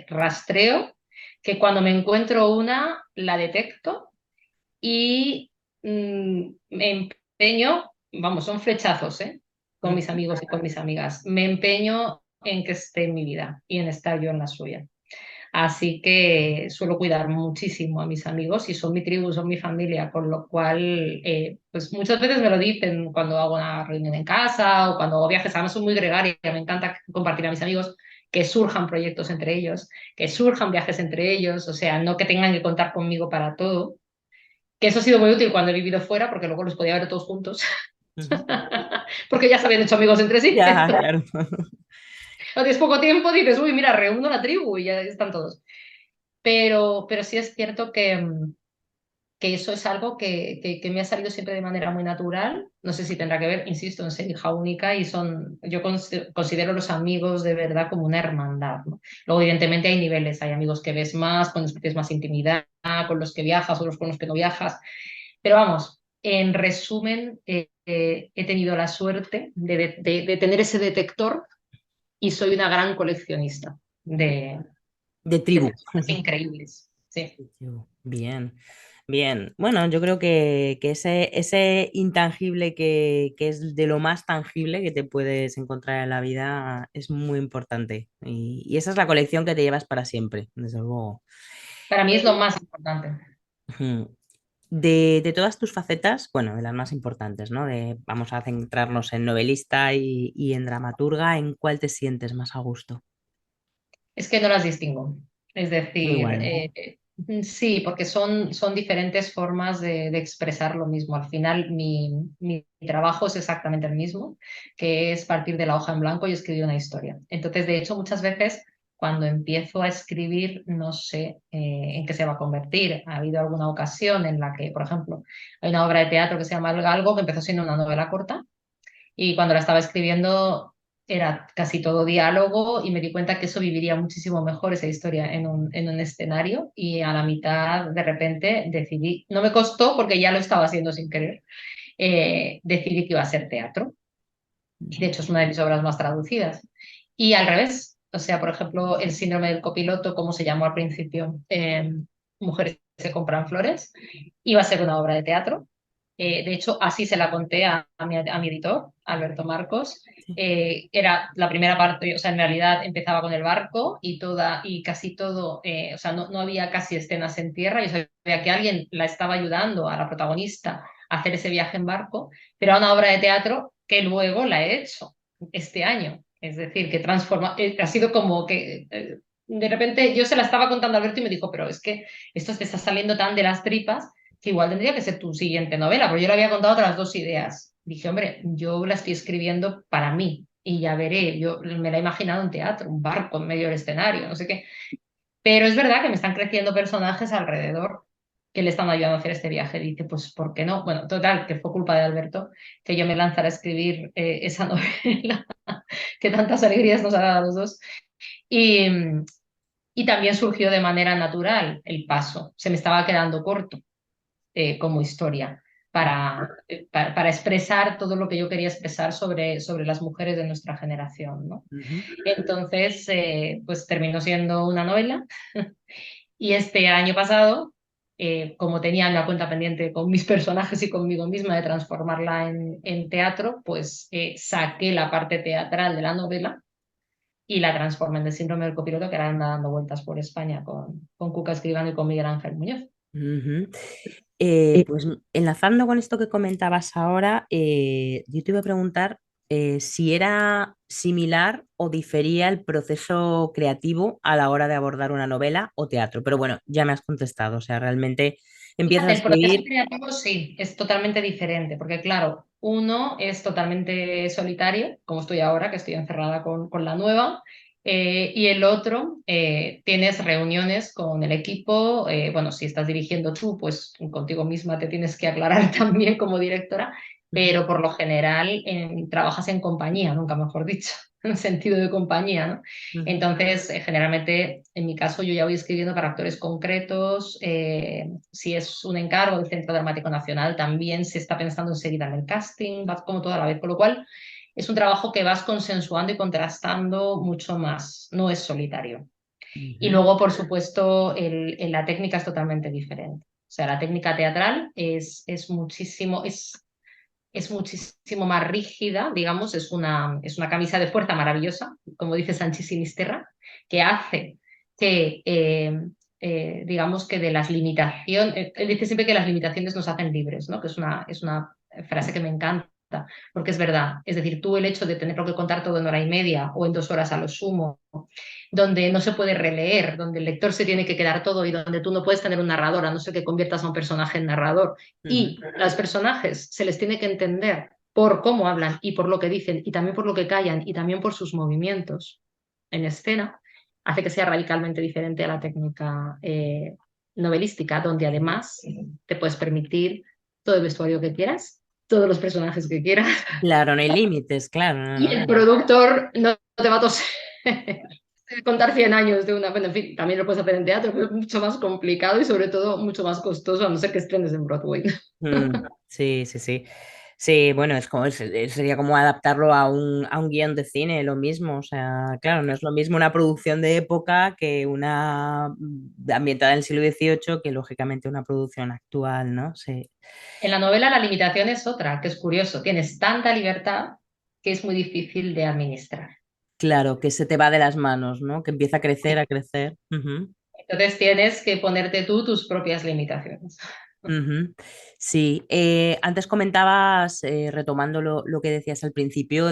[SPEAKER 2] rastreo, que cuando me encuentro una, la detecto y me empeño, vamos, son flechazos, ¿eh? Con mis amigos y con mis amigas. Me empeño en que esté en mi vida y en estar yo en la suya. Así que suelo cuidar muchísimo a mis amigos y son mi tribu, son mi familia, con lo cual, pues muchas veces me lo dicen cuando hago una reunión en casa o cuando hago viajes. Además, soy muy gregaria, me encanta compartir a mis amigos, que surjan proyectos entre ellos, que surjan viajes entre ellos, o sea, no que tengan que contar conmigo para todo, que eso ha sido muy útil cuando he vivido fuera, porque luego los podía ver todos juntos,
[SPEAKER 1] Ujú.
[SPEAKER 2] porque ya se habían hecho amigos entre sí.
[SPEAKER 1] Ya, claro.
[SPEAKER 2] Cuando tienes poco tiempo dices, uy, mira, reúno la tribu y ya están todos. Pero sí es cierto que eso es algo que me ha salido siempre de manera muy natural. No sé si tendrá que ver, insisto, en ser hija única y yo considero los amigos de verdad como una hermandad, ¿no? Luego, evidentemente, hay niveles, hay amigos que ves más, con los que tienes más intimidad, con los que viajas, otros con los que no viajas. Pero vamos, en resumen, he tenido la suerte de tener ese detector y soy una gran coleccionista
[SPEAKER 1] De
[SPEAKER 2] de
[SPEAKER 1] tribu.
[SPEAKER 2] personas increíbles. Sí.
[SPEAKER 1] Bien, bien. Bueno, yo creo que ese intangible que es de lo más tangible que te puedes encontrar en la vida es muy importante. Y esa es la colección que te llevas para siempre, desde luego.
[SPEAKER 2] Para mí es lo más importante.
[SPEAKER 1] Ujú. De todas tus facetas, bueno, de las más importantes, ¿no? Vamos a centrarnos en novelista y en dramaturga, ¿en cuál te sientes más a gusto?
[SPEAKER 2] Es que no las distingo. Es decir,
[SPEAKER 1] Igual, ¿no?
[SPEAKER 2] sí, porque son diferentes formas de expresar lo mismo. Al final, mi trabajo es exactamente el mismo, que es partir de la hoja en blanco y escribir una historia. Entonces, de hecho, muchas veces cuando empiezo a escribir, no sé en qué se va a convertir. Ha habido alguna ocasión en la que, por ejemplo, hay una obra de teatro que se llama El Galgo, que empezó siendo una novela corta y cuando la estaba escribiendo era casi todo diálogo y me di cuenta que eso viviría muchísimo mejor esa historia en un escenario y a la mitad de repente decidí, no me costó porque ya lo estaba haciendo sin querer, decidí que iba a ser teatro y de hecho es una de mis obras más traducidas. Y al revés, o sea, por ejemplo, El síndrome del copiloto, como se llamó al principio, Mujeres se compran flores, iba a ser una obra de teatro De hecho, así se la conté a mi editor, Alberto Marcos.
[SPEAKER 1] Sí.
[SPEAKER 2] Era la primera parte, o sea, en realidad empezaba con el barco y casi todo, o sea, no había casi escenas en tierra. Yo sabía que alguien la estaba ayudando a la protagonista a hacer ese viaje en barco, pero era una obra de teatro que luego la he hecho este año. Es decir, que transforma, ha sido como que de repente yo se la estaba contando a Alberto y me dijo, pero es que esto te está saliendo tan de las tripas que igual tendría que ser tu siguiente novela, pero yo le había contado otras dos ideas. Dije, hombre, yo la estoy escribiendo para mí y ya veré, yo me la he imaginado en teatro, un barco en medio del escenario, no sé qué. Pero es verdad que me están creciendo personajes alrededor que le están ayudando a hacer este viaje. Dice, pues, ¿por qué no? Bueno, total, que fue culpa de Alberto que yo me lanzara a escribir esa novela que tantas alegrías nos ha dado a los dos. Y, y también surgió de manera natural el paso. Se me estaba quedando corto como historia para expresar todo lo que yo quería expresar sobre las mujeres de nuestra generación, ¿no?
[SPEAKER 1] Ujú.
[SPEAKER 2] Entonces, pues terminó siendo una novela y este año pasado, como tenía una cuenta pendiente con mis personajes y conmigo misma de transformarla en teatro, pues saqué la parte teatral de la novela y la transformé en el síndrome del copiloto que ahora anda dando vueltas por España con Cuca Escribano y con Miguel Ángel Muñoz.
[SPEAKER 1] Ujú. Pues enlazando con esto que comentabas ahora, yo te iba a preguntar si era similar o difería el proceso creativo a la hora de abordar una novela o teatro. Pero bueno, ya me has contestado, o sea, realmente empiezas a
[SPEAKER 2] El proceso
[SPEAKER 1] escribir.
[SPEAKER 2] creativo sí, es totalmente diferente, porque claro, uno es totalmente solitario, como estoy ahora, que estoy encerrada con la nueva, y el otro tienes reuniones con el equipo, bueno, si estás dirigiendo tú, pues contigo misma te tienes que aclarar también como directora,
[SPEAKER 1] Ujú,
[SPEAKER 2] pero por lo general trabajas en compañía, nunca mejor dicho, en sentido de compañía, ¿no?
[SPEAKER 1] ujú,
[SPEAKER 2] Entonces, generalmente, en mi caso, yo ya voy escribiendo para actores concretos. Si es un encargo del Centro Dramático Nacional, también se está pensando enseguida en el casting, vas como toda la vez, con lo cual es un trabajo que vas consensuando y contrastando mucho más, no es solitario. Y
[SPEAKER 1] ujú,
[SPEAKER 2] luego, por supuesto, la técnica es totalmente diferente. O sea, la técnica teatral es muchísimo más rígida, digamos, es una camisa de fuerza maravillosa, como dice Sánchez Sinisterra, que hace que, digamos, que de las limitaciones, él dice siempre que las limitaciones nos hacen libres, ¿no? Que es una frase que me encanta, porque es verdad. Es decir, tú el hecho de tenerlo que contar todo en hora y media o en 2 horas a lo sumo, donde no se puede releer, donde el lector se tiene que quedar todo y donde tú no puedes tener un narrador, a no ser que conviertas a un personaje en narrador
[SPEAKER 1] ujú,
[SPEAKER 2] y a los personajes se les tiene que entender por cómo hablan y por lo que dicen y también por lo que callan y también por sus movimientos en escena, hace que sea radicalmente diferente a la técnica novelística, donde además te puedes permitir todo el vestuario que quieras, todos los personajes que quieras
[SPEAKER 1] claro, no hay límites, claro, no,
[SPEAKER 2] y el
[SPEAKER 1] no.
[SPEAKER 2] productor no te va a toser. Contar 100 años de una, bueno, en fin, también lo puedes hacer en teatro, pero es mucho más complicado y sobre todo mucho más costoso, a no ser que estrenes en Broadway.
[SPEAKER 1] Sí, sí, sí. Sí, bueno, sería como adaptarlo a un guión de cine, lo mismo. O sea, claro, no es lo mismo una producción de época que una ambientada en el siglo XVIII que lógicamente una producción actual, ¿no? Sí.
[SPEAKER 2] En la novela la limitación es otra, que es curioso. Tienes tanta libertad que es muy difícil de administrar.
[SPEAKER 1] Claro, que se te va de las manos, ¿no? Que empieza a crecer, a crecer. Ujú.
[SPEAKER 2] Entonces tienes que ponerte tú tus propias limitaciones.
[SPEAKER 1] Ujú. Sí, antes comentabas, retomando lo que decías al principio,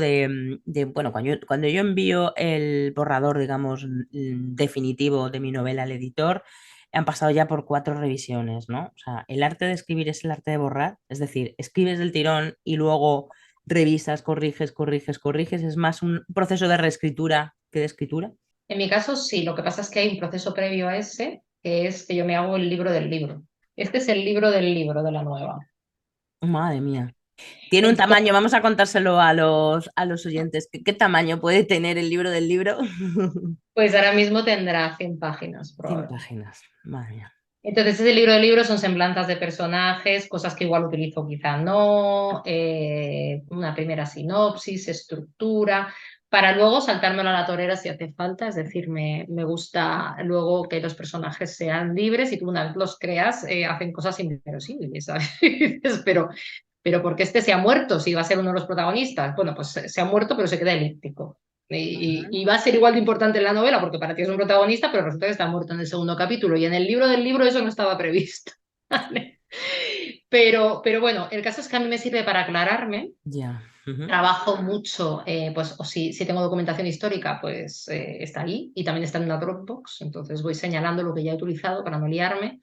[SPEAKER 1] bueno, cuando yo envío el borrador, digamos, definitivo de mi novela al editor, han pasado ya por 4 revisiones, ¿no? O sea, el arte de escribir es el arte de borrar, es decir, escribes del tirón y luego revisas, corriges, corriges, corriges, es más un proceso de reescritura que de escritura.
[SPEAKER 2] En mi caso sí, lo que pasa es que hay un proceso previo a ese, que es que yo me hago el libro del libro. Este es el libro del libro de la nueva.
[SPEAKER 1] Madre mía. Tiene un
[SPEAKER 2] Entonces,
[SPEAKER 1] tamaño, vamos a contárselo a los oyentes. ¿Qué tamaño puede tener el libro del libro?
[SPEAKER 2] pues ahora mismo tendrá 100 páginas
[SPEAKER 1] 100
[SPEAKER 2] probablemente.
[SPEAKER 1] páginas, madre mía.
[SPEAKER 2] Entonces, ese libro de libros son semblanzas de personajes, cosas que igual utilizo, quizá no, una primera sinopsis, estructura, para luego saltármelo a la torera si hace falta. Es decir, me gusta luego que los personajes sean libres y tú una vez los creas, hacen cosas inverosímiles, ¿sabes? Y dices, pero ¿por qué este se ha muerto si va a ser uno de los protagonistas? Bueno, pues se ha muerto, pero se queda elíptico. Y va a ser igual de importante en la novela porque para ti es un protagonista, pero resulta que está muerto en el segundo capítulo. Y en el libro del libro eso no estaba previsto. ¿Vale? Pero bueno, el caso es que a mí me sirve para aclararme.
[SPEAKER 1] Ya. Ujú.
[SPEAKER 2] Trabajo mucho, pues o si tengo documentación histórica, pues está ahí y también está en una Dropbox, entonces voy señalando lo que ya he utilizado para no liarme.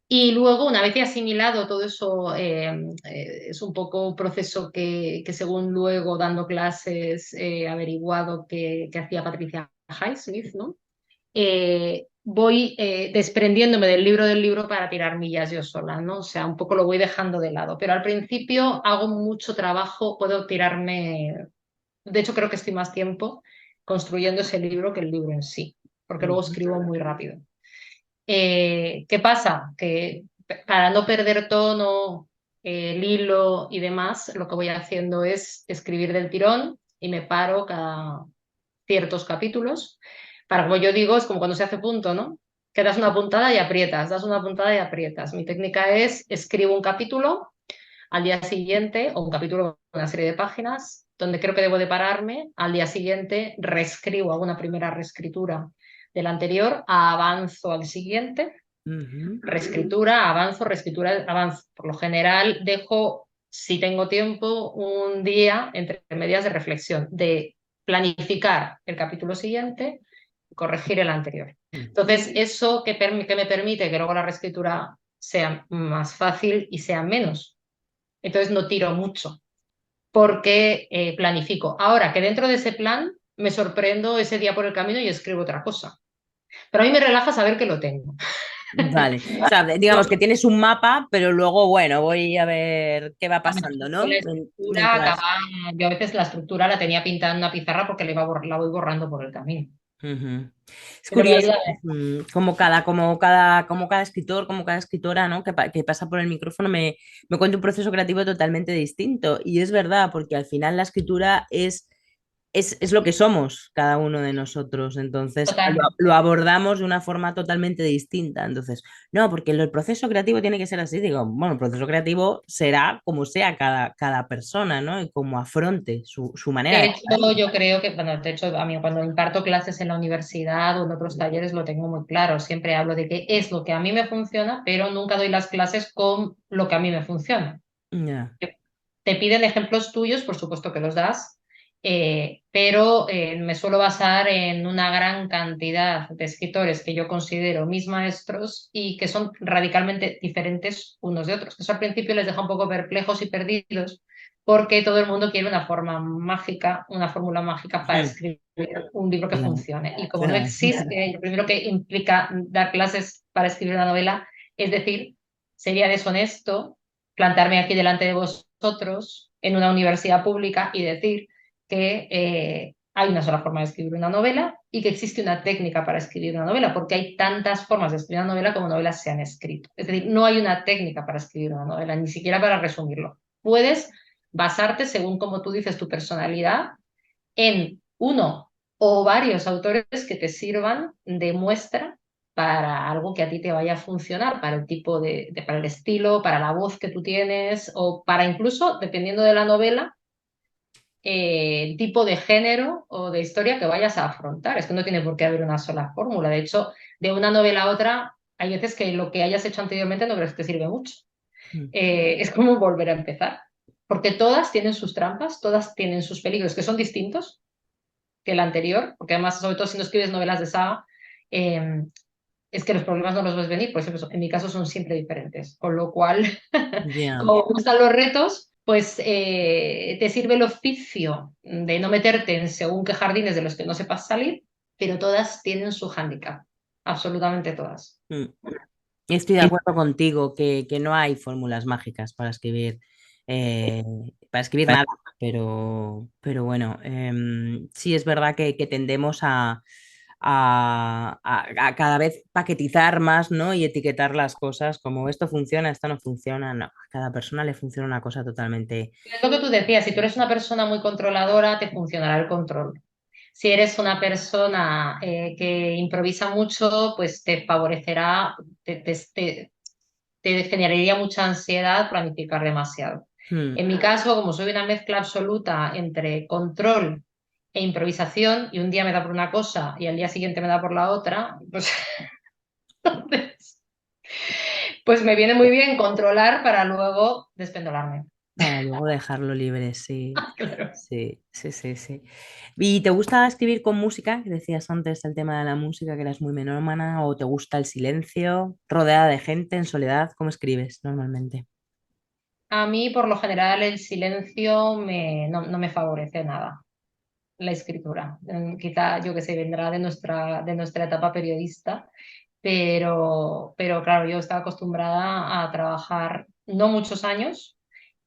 [SPEAKER 2] Y luego, una vez he asimilado todo eso, es un poco un proceso que según luego dando clases he averiguado que hacía Patricia Highsmith, ¿no? Voy desprendiéndome del libro para tirar millas yo sola, ¿no? O sea, un poco lo voy dejando de lado, pero al principio hago mucho trabajo, puedo tirarme, de hecho creo que estoy más tiempo construyendo ese libro que el libro en sí, porque luego
[SPEAKER 1] Ujú.
[SPEAKER 2] escribo muy rápido. ¿Qué pasa? Que para no perder tono, el hilo y demás, lo que voy haciendo es escribir del tirón y me paro cada ciertos capítulos. Para, como yo digo, es como cuando se hace punto, ¿no? Que das una puntada y aprietas, das una puntada y aprietas. Mi técnica es escribo un capítulo al día siguiente, o un capítulo, una serie de páginas, donde creo que debo de pararme. Al día siguiente reescribo, hago una primera reescritura del anterior, avanzo al siguiente,
[SPEAKER 1] Ujú.
[SPEAKER 2] reescritura, avanzo, reescritura, avanzo. Por lo general dejo, si tengo tiempo, un día entre medias de reflexión, de planificar el capítulo siguiente y corregir el anterior. Entonces, eso que me permite que luego la reescritura sea más fácil y sea menos. Entonces, no tiro mucho porque planifico. Ahora que dentro de ese plan me sorprendo ese día por el camino y escribo otra cosa. Pero a mí me relaja saber que lo tengo.
[SPEAKER 1] Vale, o sea, digamos que tienes un mapa, pero luego, bueno, voy a ver qué va pasando,
[SPEAKER 2] Con
[SPEAKER 1] ¿no?
[SPEAKER 2] la estructura
[SPEAKER 1] Mientras.
[SPEAKER 2] acaba, yo a veces la estructura la tenía pintada en una pizarra porque la voy borrando por el camino.
[SPEAKER 1] Ujú. Es
[SPEAKER 2] Pero me
[SPEAKER 1] curioso,
[SPEAKER 2] ayuda a ver.
[SPEAKER 1] como cada escritor, como cada escritora, ¿no? Que pasa por el micrófono me cuenta un proceso creativo totalmente distinto. Y es verdad, porque al final la escritura es lo que somos cada uno de nosotros. Entonces
[SPEAKER 2] Total.
[SPEAKER 1] lo abordamos de una forma totalmente distinta. Entonces, no, porque el proceso creativo tiene que ser así. Digo, bueno, el proceso creativo será como sea cada persona, ¿no? Y como afronte su manera
[SPEAKER 2] De
[SPEAKER 1] de
[SPEAKER 2] hecho,
[SPEAKER 1] estar.
[SPEAKER 2] yo creo que, bueno, de hecho, a mí cuando imparto clases en la universidad o en otros talleres lo tengo muy claro. Siempre hablo de qué es lo que a mí me funciona, pero nunca doy las clases con lo que a mí me funciona.
[SPEAKER 1] Ya.
[SPEAKER 2] Te piden ejemplos tuyos, por supuesto que los das, pero me suelo basar en una gran cantidad de escritores que yo considero mis maestros y que son radicalmente diferentes unos de otros. Eso al principio les deja un poco perplejos y perdidos porque todo el mundo quiere una forma mágica, una fórmula mágica para
[SPEAKER 1] Ujú.
[SPEAKER 2] escribir un libro que
[SPEAKER 1] Claro,
[SPEAKER 2] funcione. Y como no
[SPEAKER 1] claro.
[SPEAKER 2] existe, lo primero que implica dar clases para escribir una novela, es decir, sería deshonesto plantarme aquí delante de vosotros en una universidad pública y decir que hay una sola forma de escribir una novela y que existe una técnica para escribir una novela, porque hay tantas formas de escribir una novela como novelas se han escrito. Es decir, no hay una técnica para escribir una novela, ni siquiera para resumirlo. Puedes basarte, según como tú dices, tu personalidad, en uno o varios autores que te sirvan de muestra para algo que a ti te vaya a funcionar, para el tipo para el estilo, para la voz que tú tienes, o para incluso, dependiendo de la novela, el tipo de género o de historia que vayas a afrontar. Es que no tiene por qué haber una sola fórmula. De hecho, de una novela a otra, hay veces que lo que hayas hecho anteriormente no crees que te sirve mucho. Es como volver a empezar. Porque todas tienen sus trampas, todas tienen sus peligros, que son distintos que el anterior, porque además, sobre todo si no escribes novelas de saga, eh, es que los problemas no los ves venir, por ejemplo, en mi caso son siempre diferentes, con lo cual,
[SPEAKER 1] Ya.
[SPEAKER 2] como me gustan los retos, pues te sirve el oficio de no meterte en según qué jardines de los que no sepas salir, pero todas tienen su hándicap, absolutamente todas.
[SPEAKER 1] Mm. Estoy de acuerdo contigo que no hay fórmulas mágicas eh, para escribir nada, pero bueno, sí es verdad que tendemos a cada vez paquetizar más, ¿no? Y etiquetar las cosas como esto funciona, esto no funciona. No, a cada persona le funciona una cosa totalmente.
[SPEAKER 2] Es lo que tú decías, si tú eres una persona muy controladora, te funcionará el control. Si eres una persona que improvisa mucho, pues te favorecerá, te generaría mucha ansiedad planificar demasiado.
[SPEAKER 1] Hmm.
[SPEAKER 2] En mi caso, como soy una mezcla absoluta entre control e improvisación, y un día me da por una cosa y al día siguiente me da por la otra, pues, entonces, pues me viene muy bien controlar para luego despendolarme.
[SPEAKER 1] Para luego dejarlo libre, sí.
[SPEAKER 2] Claro.
[SPEAKER 1] Sí, sí, sí, sí. ¿Y te gusta escribir con música? Que decías antes el tema de la música, que eras muy melómana, o te gusta el silencio, rodeada de gente, en soledad. ¿Cómo escribes normalmente?
[SPEAKER 2] A mí, por lo general, el silencio no me favorece nada, la escritura. Quizá, yo que sé, vendrá de nuestra etapa periodista, pero claro, yo estaba acostumbrada a trabajar no muchos años,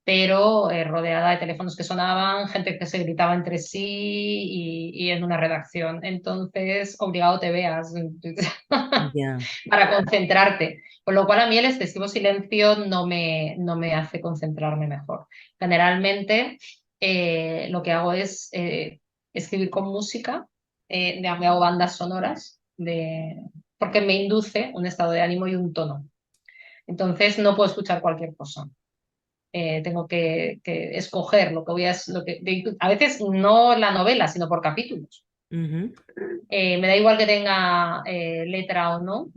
[SPEAKER 2] pero rodeada de teléfonos que sonaban, gente que se gritaba entre sí y en una redacción. Entonces, obligado te veas
[SPEAKER 1] Ya.
[SPEAKER 2] para concentrarte. Con lo cual a mí el excesivo silencio no me hace concentrarme mejor. Generalmente lo que hago es escribir con música, me hago bandas sonoras porque me induce un estado de ánimo y un tono. Entonces no puedo escuchar cualquier cosa. Tengo que escoger lo que voy a... a veces no la novela, sino por capítulos.
[SPEAKER 1] Ujú.
[SPEAKER 2] Me da igual que tenga letra o no,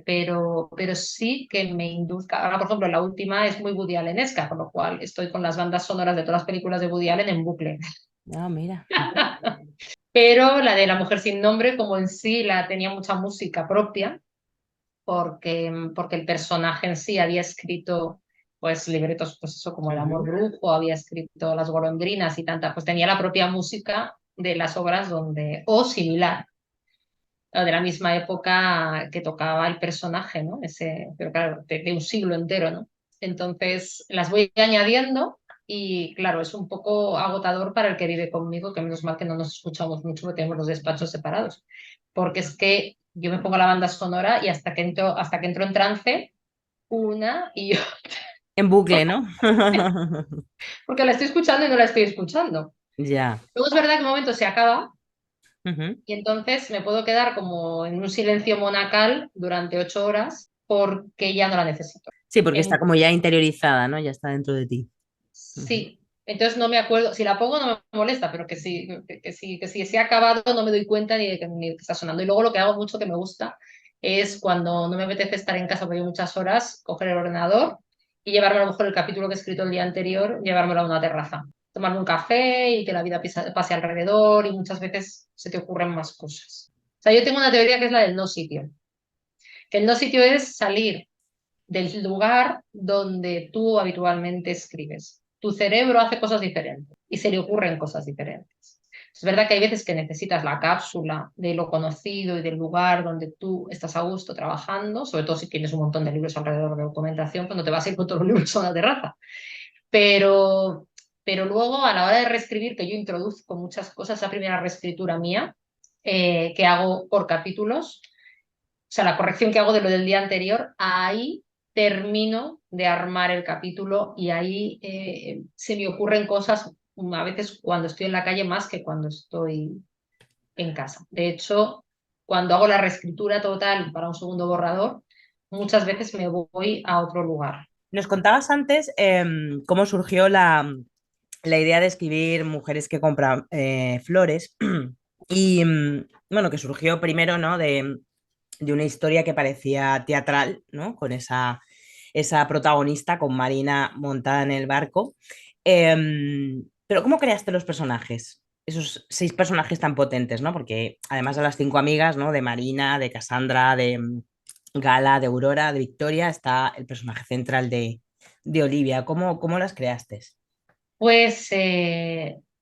[SPEAKER 2] pero sí que me induzca. Ahora, por ejemplo, la última es muy Woody Allenesca, con lo cual estoy con las bandas sonoras de todas las películas de Woody Allen en bucle.
[SPEAKER 1] Ah, mira.
[SPEAKER 2] Pero la de La mujer sin nombre, como en sí la tenía mucha música propia, porque el personaje en sí había escrito pues libretos, pues eso, como El amor
[SPEAKER 1] Ujú.
[SPEAKER 2] brujo, había escrito Las golondrinas y tanta, pues tenía la propia música de las obras donde, o similar, de la misma época que tocaba el personaje, ¿no? Pero claro, de un siglo entero, ¿no? Entonces las voy añadiendo y claro, es un poco agotador para el que vive conmigo, que menos mal que no nos escuchamos mucho porque tenemos los despachos separados, porque es que yo me pongo la banda sonora y hasta que entro en trance, una y yo,
[SPEAKER 1] En bucle, ¿no?
[SPEAKER 2] porque la estoy escuchando y no la estoy escuchando.
[SPEAKER 1] Ya.
[SPEAKER 2] Luego es verdad que en un momento se acaba
[SPEAKER 1] Ujú.
[SPEAKER 2] y entonces me puedo quedar como en un silencio monacal durante 8 horas porque ya no la necesito.
[SPEAKER 1] Sí, porque está
[SPEAKER 2] En-
[SPEAKER 1] como ya interiorizada, ¿no? Ya está dentro de ti. Ujú.
[SPEAKER 2] sí, entonces no me acuerdo, si la pongo no me molesta, pero que si se ha acabado no me doy cuenta ni de que está sonando. Y luego lo que hago mucho que me gusta es cuando no me apetece estar en casa porque hay muchas horas, coger el ordenador y llevarme a lo mejor el capítulo que he escrito el día anterior, llevármelo a una terraza, tomarme un café y que la vida pase alrededor y muchas veces se te ocurren más cosas. O sea, yo tengo una teoría que es la del no sitio, que el no sitio es salir del lugar donde tú habitualmente escribes. Tu cerebro hace cosas diferentes y se le ocurren cosas diferentes. Es verdad que hay veces que necesitas la cápsula de lo conocido y del lugar donde tú estás a gusto trabajando, sobre todo si tienes un montón de libros alrededor de documentación, cuando te vas a ir con todos los libros a una terraza. Pero, pero luego a la hora de reescribir, que yo introduzco muchas cosas, esa primera reescritura mía, que hago por capítulos, o sea, la corrección que hago de lo del día anterior, ahí termino de armar el capítulo y ahí se me ocurren cosas a veces cuando estoy en la calle más que cuando estoy en casa. De hecho, cuando hago la reescritura total para un segundo borrador, muchas veces me voy a otro lugar.
[SPEAKER 1] Nos contabas antes cómo surgió la idea de escribir Mujeres que compran flores y bueno, que surgió primero, ¿no? De una historia que parecía teatral, ¿no? Con esa protagonista, con Marina montada en el barco. Pero ¿cómo creaste los personajes? Esos 6 personajes tan potentes, ¿no? Porque además de las 5 amigas, ¿no? De Marina, de Cassandra, de Gala, de Aurora, de Victoria, está el personaje central de Olivia. ¿Cómo las creaste?
[SPEAKER 2] Pues,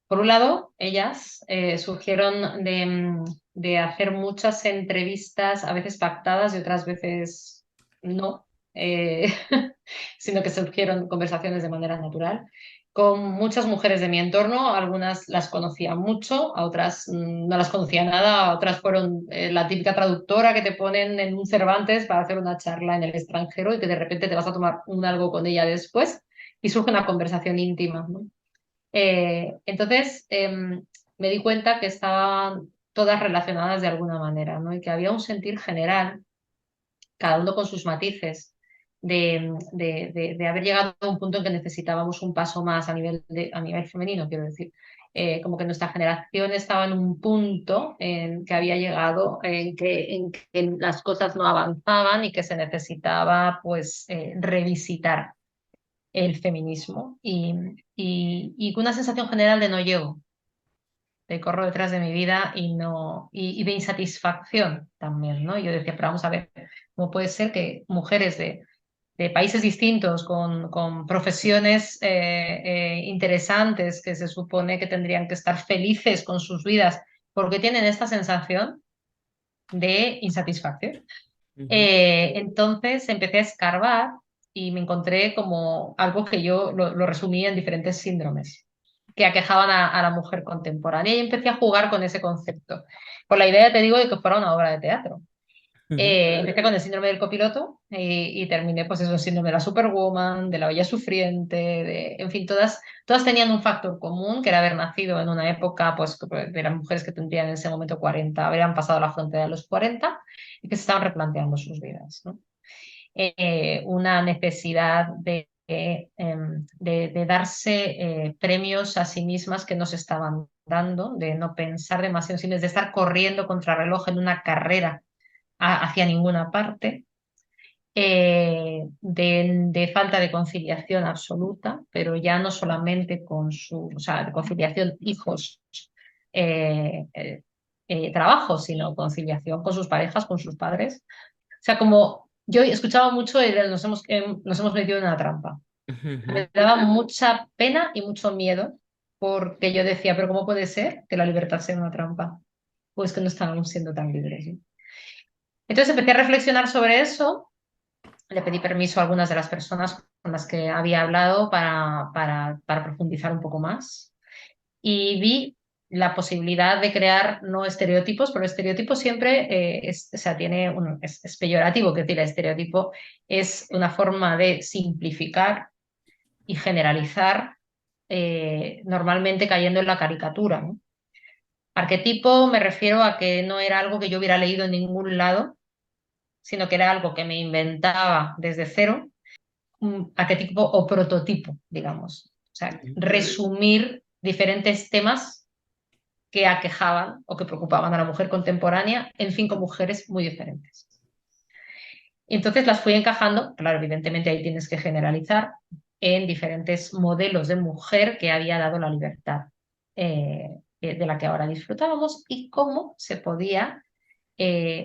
[SPEAKER 2] por un lado, ellas surgieron de hacer muchas entrevistas, a veces pactadas y otras veces no. sino que surgieron conversaciones de manera natural, con muchas mujeres de mi entorno. Algunas las conocía mucho, a otras no las conocía nada, a otras fueron la típica traductora que te ponen en un Cervantes para hacer una charla en el extranjero y que de repente te vas a tomar un algo con ella después y surge una conversación íntima, ¿no? Entonces, me di cuenta que estaban todas relacionadas de alguna manera, ¿no? Y que había un sentir general, cada uno con sus matices, de haber llegado a un punto en que necesitábamos un paso más a nivel femenino, quiero decir. Como que nuestra generación estaba en un punto en que había llegado, en que las cosas no avanzaban y que se necesitaba, pues, revisitar el feminismo y con una sensación general de no llego, de corro detrás de mi vida y no y de insatisfacción también, ¿no? Yo decía, pero vamos a ver, ¿cómo puede ser que mujeres de países distintos, con profesiones interesantes que se supone que tendrían que estar felices con sus vidas, porque tienen esta sensación de insatisfacción?
[SPEAKER 1] Ujú,
[SPEAKER 2] Entonces empecé a escarbar y me encontré como algo que yo lo resumí en diferentes síndromes que aquejaban a la mujer contemporánea y empecé a jugar con ese concepto, con la idea, te digo, de que fuera una obra de teatro.
[SPEAKER 1] ujú,
[SPEAKER 2] Empecé con el síndrome del copiloto y terminé, pues eso, el síndrome de la superwoman, de la bella sufriente, en fin, todas tenían un factor común, que era haber nacido en una época, pues, de las mujeres que tendrían en ese momento 40, habrían pasado la frontera de los 40 y que se estaban replanteando sus vidas, ¿no? Una necesidad de darse premios a sí mismas que no se estaban dando, de no pensar demasiado en sí mismas, de estar corriendo contra reloj en una carrera hacia ninguna parte, de falta de conciliación absoluta, pero ya no solamente con o sea, de conciliación hijos, eh, eh, trabajo, sino conciliación con sus parejas, con sus padres. O sea, como yo escuchaba mucho nos hemos metido en una trampa.
[SPEAKER 1] ujú,
[SPEAKER 2] Me daba mucha pena y mucho miedo porque yo decía, pero ¿cómo puede ser que la libertad sea una trampa? Pues que no estábamos siendo tan libres, ¿no? Entonces empecé a reflexionar sobre eso, le pedí permiso a algunas de las personas con las que había hablado para profundizar un poco más y vi la posibilidad de crear no estereotipos, pero estereotipo siempre o sea, es peyorativo, que decir, el estereotipo es una forma de simplificar y generalizar, normalmente cayendo en la caricatura, ¿no? Arquetipo me refiero a que no era algo que yo hubiera leído en ningún lado, sino que era algo que me inventaba desde cero, un arquetipo o prototipo, digamos. O sea, resumir diferentes temas que aquejaban o que preocupaban a la mujer contemporánea en 5 mujeres muy diferentes. Y entonces las fui encajando, claro, evidentemente ahí tienes que generalizar, en diferentes modelos de mujer que había dado la libertad de la que ahora disfrutábamos y cómo se podía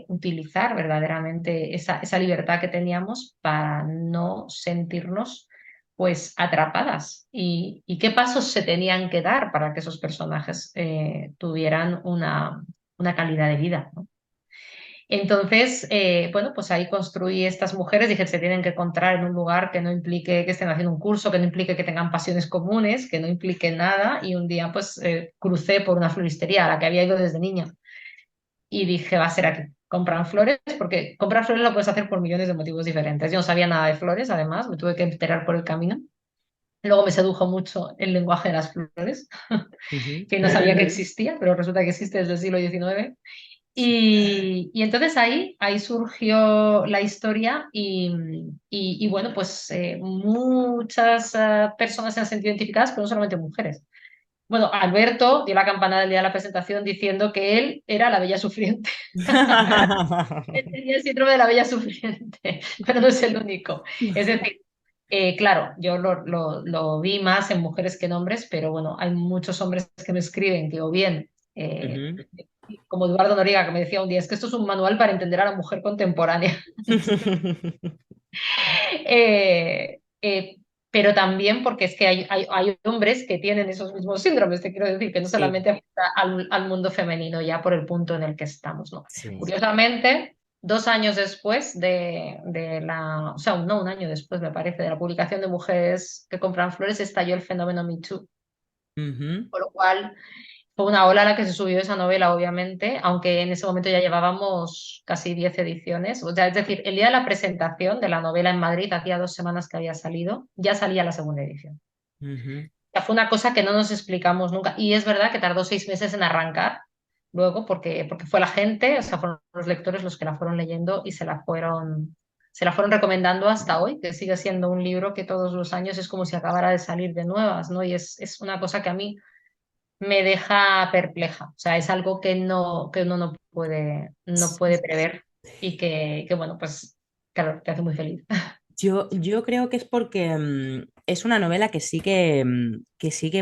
[SPEAKER 2] utilizar verdaderamente esa libertad que teníamos para no sentirnos pues atrapadas y qué pasos se tenían que dar para que esos personajes tuvieran una calidad de vida, ¿no? Entonces, bueno, pues ahí construí estas mujeres, dije, se tienen que encontrar en un lugar que no implique que estén haciendo un curso, que no implique que tengan pasiones comunes, que no implique nada. Y un día, pues, crucé por una floristería a la que había ido desde niña y dije, va a ser aquí. Compran flores, porque comprar flores lo puedes hacer por millones de motivos diferentes. Yo no sabía nada de flores, además, me tuve que enterar por el camino. Luego me sedujo mucho el lenguaje de las flores,
[SPEAKER 1] ujú.
[SPEAKER 2] que no sabía que existía, pero resulta que existe desde el siglo XIX.
[SPEAKER 1] Sí.
[SPEAKER 2] Y entonces ahí surgió la historia y bueno, pues muchas personas se han sentido identificadas, pero no solamente mujeres. Bueno, Alberto dio la campanada el día de la presentación diciendo que él era la bella sufriente. Él tenía el síndrome de la bella sufriente, pero no es el único. Es decir, claro, yo lo vi más en mujeres que en hombres, pero bueno, hay muchos hombres que me escriben que o bien
[SPEAKER 1] Ujú.
[SPEAKER 2] como Eduardo Noriega, que me decía un día, es que esto es un manual para entender a la mujer contemporánea. Eh, eh, pero también porque es que hay hombres que tienen esos mismos síndromes, te quiero decir, que no
[SPEAKER 1] Sí,
[SPEAKER 2] solamente afecta al mundo femenino ya por el punto en el que estamos, ¿no?
[SPEAKER 1] sí.
[SPEAKER 2] Curiosamente, 2 años después o sea, no, un año después, me parece, de la publicación de Mujeres que compran flores, estalló el fenómeno Me Too.
[SPEAKER 1] Ujú,
[SPEAKER 2] Por lo cual fue una ola a la que se subió esa novela, obviamente, aunque en ese momento ya llevábamos casi 10 ediciones. O sea, es decir, el día de la presentación de la novela en Madrid, hacía 2 semanas que había salido, ya salía la segunda edición.
[SPEAKER 1] ujú.
[SPEAKER 2] Sea, fue una cosa que no nos explicamos nunca. Y es verdad que tardó 6 meses en arrancar luego, porque fue la gente, o sea, fueron los lectores los que la fueron leyendo y se la fueron recomendando hasta hoy, que sigue siendo un libro que todos los años es como si acabara de salir de nuevas, ¿no? Y es una cosa que a mí me deja perpleja. O sea, es algo que uno no puede prever y que bueno, pues claro, te hace muy feliz.
[SPEAKER 1] Yo creo que es porque es una novela que sigue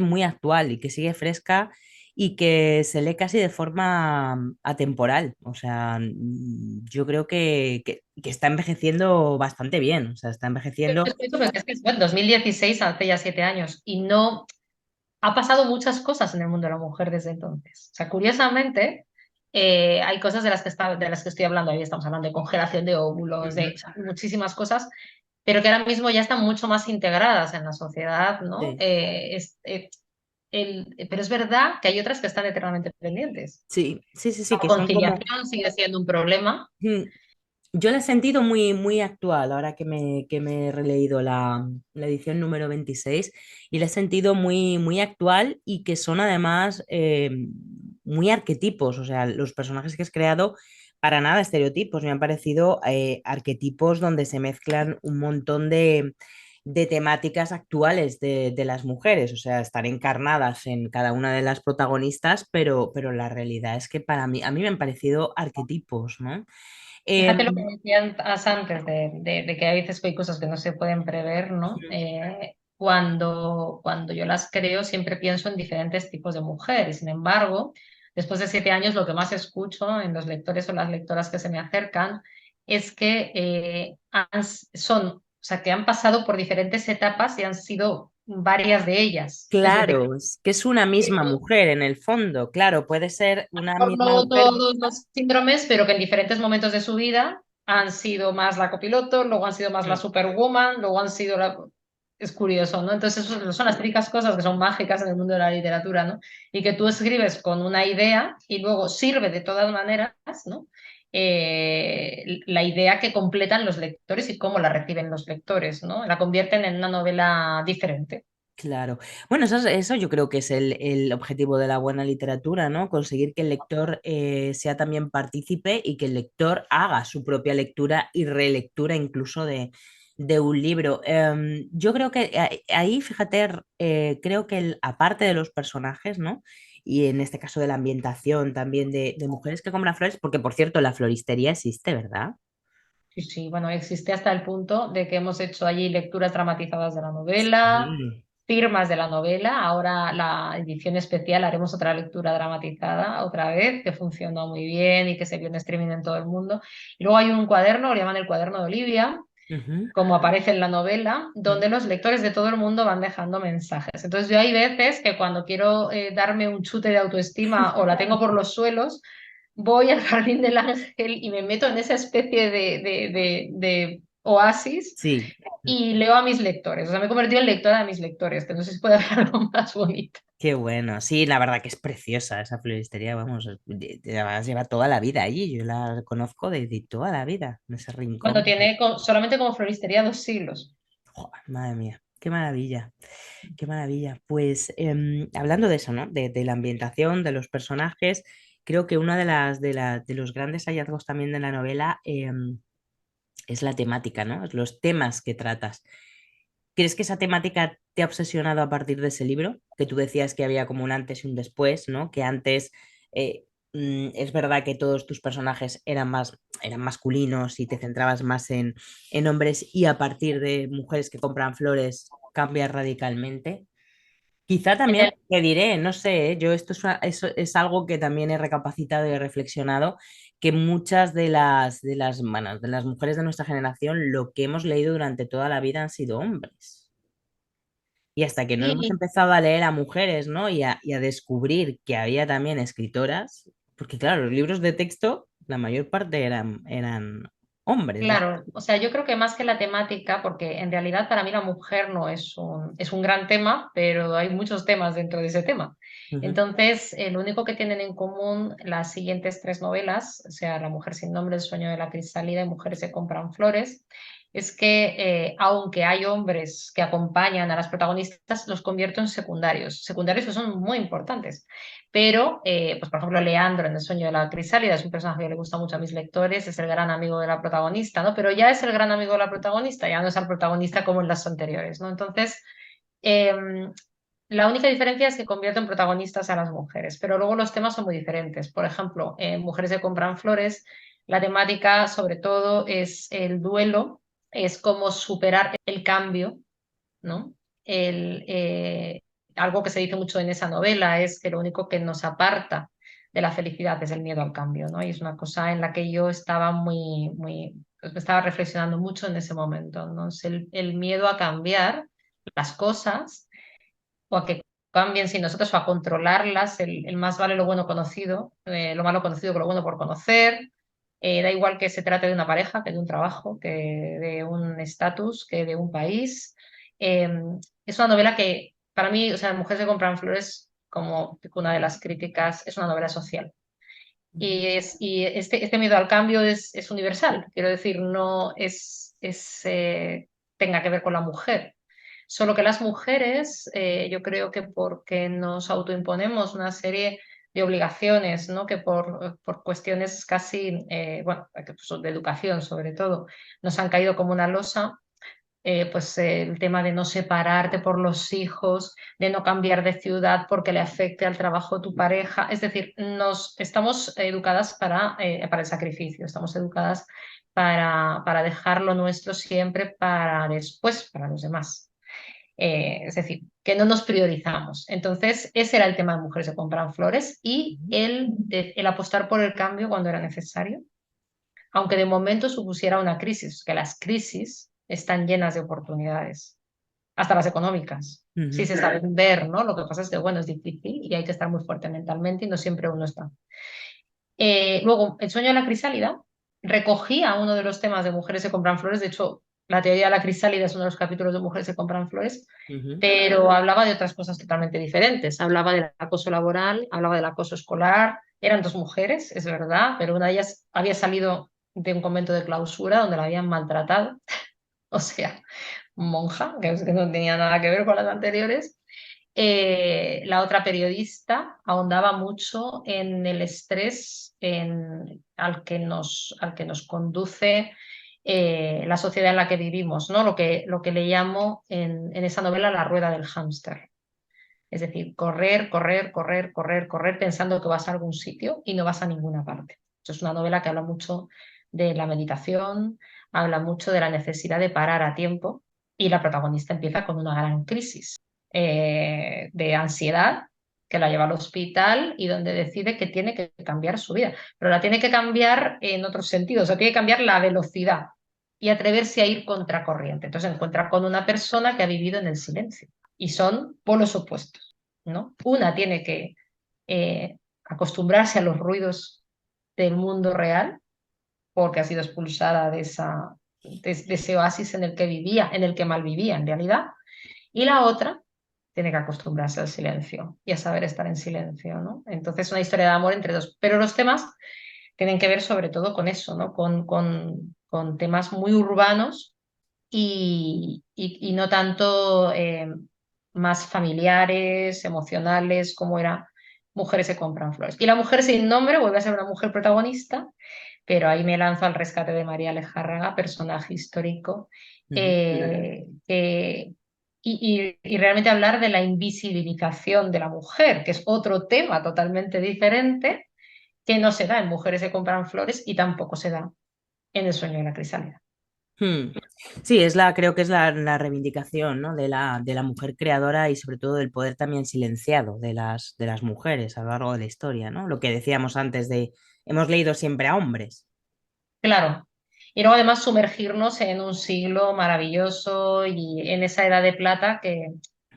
[SPEAKER 1] muy actual y que sigue fresca y que se lee casi de forma atemporal. O sea, yo creo que está envejeciendo bastante bien. O sea, está envejeciendo.
[SPEAKER 2] Es que es bueno, 2016, hace ya 7 años, y no ha pasado muchas cosas en el mundo de la mujer desde entonces. O sea, curiosamente, hay cosas de las que estoy hablando, ahí estamos hablando de congelación de óvulos, de
[SPEAKER 1] Ujú.
[SPEAKER 2] o sea, muchísimas cosas, pero que ahora mismo ya están mucho más integradas en la sociedad, ¿no?
[SPEAKER 1] Sí,
[SPEAKER 2] Pero es verdad que hay otras que están eternamente pendientes.
[SPEAKER 1] sí, sí, sí, sí,
[SPEAKER 2] La
[SPEAKER 1] que son como.
[SPEAKER 2] conciliación sigue siendo un problema.
[SPEAKER 1] Mm, Yo la he sentido muy, muy actual ahora que me he releído la edición número 26 y la he sentido muy, muy actual y que son además muy arquetipos, o sea, los personajes que has creado para nada estereotipos, me han parecido arquetipos donde se mezclan un montón de temáticas actuales de las mujeres, o sea, están encarnadas en cada una de las protagonistas, pero la realidad es que para mí, a mí me han parecido arquetipos, ¿no? Em,
[SPEAKER 2] Fíjate lo que decías antes de que a veces hay cosas que no se pueden prever, ¿no? Cuando yo las creo, siempre pienso en diferentes tipos de mujeres. Sin embargo, después de 7 años, lo que más escucho en los lectores o las lectoras que se me acercan es que o sea, que han pasado por diferentes etapas y han sido varias de ellas. Es decir,
[SPEAKER 1] Claro, es que es una misma mujer en el fondo, claro, puede ser una
[SPEAKER 2] mejor
[SPEAKER 1] misma
[SPEAKER 2] no
[SPEAKER 1] mujer.
[SPEAKER 2] todos los síndromes, pero que en diferentes momentos de su vida han sido más la copiloto, luego han sido más la
[SPEAKER 1] Mm,
[SPEAKER 2] superwoman, luego han sido la... Es curioso, ¿no? Entonces, eso son las típicas cosas que son mágicas en el mundo de la literatura, ¿no? Y que tú escribes con una idea y luego sirve de todas maneras, ¿no? La idea que completan los lectores y cómo la reciben los lectores, ¿no? La convierten en una novela diferente.
[SPEAKER 1] claro. Bueno, eso yo creo que es el objetivo de la buena literatura, ¿no? Conseguir que el lector sea también partícipe y que el lector haga su propia lectura y relectura incluso de un libro. Yo creo que ahí, fíjate, creo que aparte de los personajes, ¿no? Y en este caso de la ambientación también de mujeres que compran flores, porque por cierto, la floristería existe, ¿verdad?
[SPEAKER 2] Sí, sí, bueno, existe hasta el punto de que hemos hecho allí lecturas dramatizadas de la novela,
[SPEAKER 1] Sí.
[SPEAKER 2] firmas de la novela. Ahora la edición especial haremos otra lectura dramatizada otra vez, que funcionó muy bien y que se vio en streaming en todo el mundo. Y luego hay un cuaderno, lo llaman el cuaderno de Olivia,
[SPEAKER 1] Ujú.
[SPEAKER 2] como aparece en la novela, donde los lectores de todo el mundo van dejando mensajes. Entonces yo hay veces que cuando quiero darme un chute de autoestima o la tengo por los suelos, voy al Jardín del Ángel y me meto en esa especie de oasis
[SPEAKER 1] Sí.
[SPEAKER 2] y leo a mis lectores. O sea, me he convertido en lectora de mis lectores, que no sé si puede haber algo más bonito.
[SPEAKER 1] Qué bueno, sí, la verdad que es preciosa esa floristería, vamos, además lleva toda la vida allí, yo la conozco desde toda la vida, en ese
[SPEAKER 2] Cuando
[SPEAKER 1] rincón.
[SPEAKER 2] tiene solamente como floristería 2 siglos.
[SPEAKER 1] Joder, madre mía, qué maravilla. Pues hablando de eso, ¿no? De la ambientación, de los personajes, creo que una de los grandes hallazgos también de la novela es la temática, ¿no? Es los temas que tratas. ¿Crees que esa temática te ha obsesionado a partir de ese libro? Que tú decías que había como un antes y un después, ¿no? Que antes eh, es verdad que todos tus personajes eran masculinos y te centrabas más en hombres y a partir de mujeres que compran flores cambias radicalmente. Quizá
[SPEAKER 2] En
[SPEAKER 1] también
[SPEAKER 2] el-
[SPEAKER 1] te diré, no sé, yo esto eso es algo que también he recapacitado y he reflexionado, que muchas bueno, de las mujeres de nuestra generación, lo que hemos leído durante toda la vida han sido hombres. Y hasta que no hemos
[SPEAKER 2] Sí,
[SPEAKER 1] empezado a leer a mujeres, ¿no? Y a descubrir que había también escritoras, porque claro, los libros de texto La mayor parte eran hombres.
[SPEAKER 2] Claro, o sea, yo creo que más que la temática, porque en realidad para mí la mujer no es un gran tema, pero hay muchos temas dentro de ese tema.
[SPEAKER 1] Ujú,
[SPEAKER 2] Entonces, lo único que tienen en común las siguientes tres novelas, o sea, La mujer sin nombre, El sueño de la crisálida y Mujeres se compran flores, es que aunque hay hombres que acompañan a las protagonistas, los convierto en secundarios, secundarios que son muy importantes. Pero, pues por ejemplo, Leandro en El sueño de la crisálida es un personaje que le gusta mucho a mis lectores, es el gran amigo de la protagonista, ¿no? Pero ya es el gran amigo de la protagonista, ya no es el protagonista como en las anteriores, ¿no? Entonces, em, la única diferencia es que convierto en protagonistas a las mujeres, pero luego los temas son muy diferentes. Por ejemplo, en Mujeres que compran flores, la temática sobre todo es el duelo, es cómo superar el cambio, ¿no? El, algo que se dice mucho en esa novela es que lo único que nos aparta de la felicidad es el miedo al cambio, ¿no? Y es una cosa en la que yo estaba pues me estaba reflexionando mucho en ese momento, ¿no? Es el miedo a cambiar las cosas o a que cambien sin nosotros o a controlarlas, el más vale lo bueno conocido, lo malo conocido que lo bueno por conocer. Da igual que se trate de una pareja, que de un trabajo, que de un estatus, que de un país. Eh, es una novela que, para mí, o sea, Mujeres que compran flores, como una de las críticas, es una novela social. Y este miedo al cambio es universal, quiero decir, no tenga que ver con la mujer. Solo que las mujeres, yo creo que porque nos autoimponemos una serie de obligaciones, ¿no? Que por cuestiones casi, bueno, pues, de educación sobre todo, nos han caído como una losa, pues el tema de no separarte por los hijos, de no cambiar de ciudad porque le afecte al trabajo de tu pareja. Es decir, estamos educadas para el sacrificio, estamos educadas para dejar lo nuestro siempre para después, para los demás. Es decir, que no nos priorizamos. Entonces, ese era el tema de Mujeres que compran flores y el apostar por el cambio cuando era necesario, aunque de momento supusiera una crisis, que las crisis están llenas de oportunidades, hasta las económicas. Sí
[SPEAKER 1] ujú.
[SPEAKER 2] se saben ver, ¿no? Lo que pasa es que, bueno, es difícil y hay que estar muy fuerte mentalmente y no siempre uno está. Luego, El sueño de la crisálida recogía uno de los temas de Mujeres que compran flores. De hecho, la teoría de la crisálida es uno de los capítulos de Mujeres que compran flores,
[SPEAKER 1] Ujú.
[SPEAKER 2] pero hablaba de otras cosas totalmente diferentes. Hablaba del acoso laboral, hablaba del acoso escolar. Eran dos mujeres, es verdad, pero una de ellas había salido de un convento de clausura donde la habían maltratado, o sea, monja, que es que no tenía nada que ver con las anteriores. La otra periodista ahondaba mucho en el estrés al que nos conduce la sociedad en la que vivimos, ¿no? Lo que le llamo en esa novela la rueda del hámster. Es decir, correr, correr, correr, correr, correr pensando que vas a algún sitio y no vas a ninguna parte. Esto es una novela que habla mucho de la meditación, habla mucho de la necesidad de parar a tiempo y la protagonista empieza con una gran crisis de ansiedad que la lleva al hospital y donde decide que tiene que cambiar su vida, pero la tiene que cambiar en otros sentidos, o sea, tiene que cambiar la velocidad y atreverse a ir contracorriente. Entonces se encuentra con una persona que ha vivido en el silencio y son polos opuestos, ¿no? Una tiene que acostumbrarse a los ruidos del mundo real porque ha sido expulsada de ese oasis en el que vivía, en el que mal vivía en realidad, y la otra tiene que acostumbrarse al silencio y a saber estar en silencio, ¿no? Entonces, una historia de amor entre dos. Pero los temas tienen que ver sobre todo con eso, ¿no? Con temas muy urbanos y no tanto más familiares, emocionales, como era Mujeres que compran flores. Y la mujer sin nombre vuelve a ser una mujer protagonista, pero ahí me lanzo al rescate de María Lejárraga, personaje histórico,
[SPEAKER 1] Ujú.
[SPEAKER 2] que y realmente hablar de la invisibilización de la mujer, que es otro tema totalmente diferente, que no se da en Mujeres que compran flores y tampoco se da en El sueño de la crisálida.
[SPEAKER 1] Hmm. Sí, creo que es la reivindicación, ¿no? de la mujer creadora y sobre todo del poder también silenciado de las mujeres a lo largo de la historia, ¿no? Lo que decíamos antes hemos leído siempre a hombres.
[SPEAKER 2] Claro. Y luego además sumergirnos en un siglo maravilloso y en esa edad de plata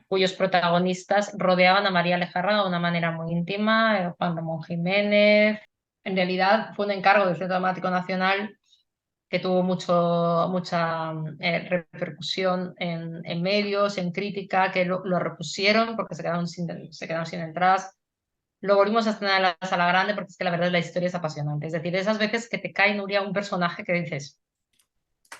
[SPEAKER 2] cuyos protagonistas rodeaban a María Lejarra de una manera muy íntima, Juan Ramón Jiménez. En realidad fue un encargo del Centro Dramático Nacional que tuvo mucha repercusión en medios, en crítica, que lo repusieron porque se quedaron sin entradas. Lo volvimos a estrenar en la sala grande porque es que la verdad la historia es apasionante. Es decir, de esas veces que te cae, Nuria, un personaje que dices,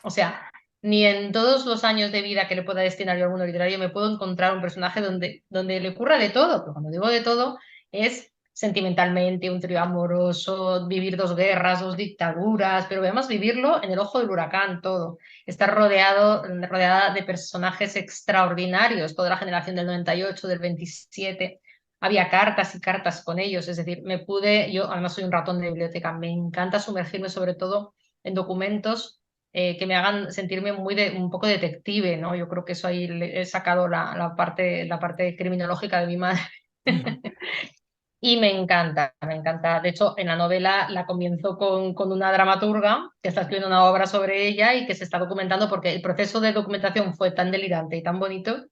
[SPEAKER 2] o sea, ni en todos los años de vida que le pueda destinar yo al mundo literario me puedo encontrar un personaje donde le ocurra de todo, pero cuando digo de todo es sentimentalmente un trío amoroso, vivir dos guerras, dos dictaduras, pero además vivirlo en el ojo del huracán todo, estar rodeada de personajes extraordinarios, toda la generación del 98, del 27. Había cartas y cartas con ellos, es decir, yo además soy un ratón de biblioteca, me encanta sumergirme sobre todo en documentos que me hagan sentirme un poco detective, ¿no? Yo creo que eso ahí he sacado la parte criminológica de mi madre. Y me encanta, me encanta. De hecho, en la novela la comienzo con una dramaturga que está escribiendo una obra sobre ella y que se está documentando porque el proceso de documentación fue tan delirante y tan bonito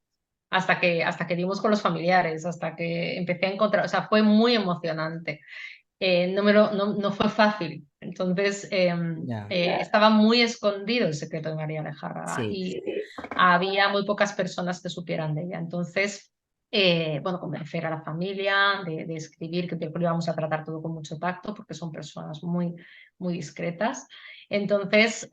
[SPEAKER 2] hasta que dimos con los familiares, hasta que empecé a encontrar, o sea, fue muy emocionante. No fue fácil. Entonces,
[SPEAKER 1] Ya,
[SPEAKER 2] estaba muy escondido el secreto de María Alejandra
[SPEAKER 1] sí.
[SPEAKER 2] y había muy pocas personas que supieran de ella. Entonces, bueno, convencer a la familia de escribir, que lo íbamos a tratar todo con mucho tacto, porque son personas muy, muy discretas. Entonces,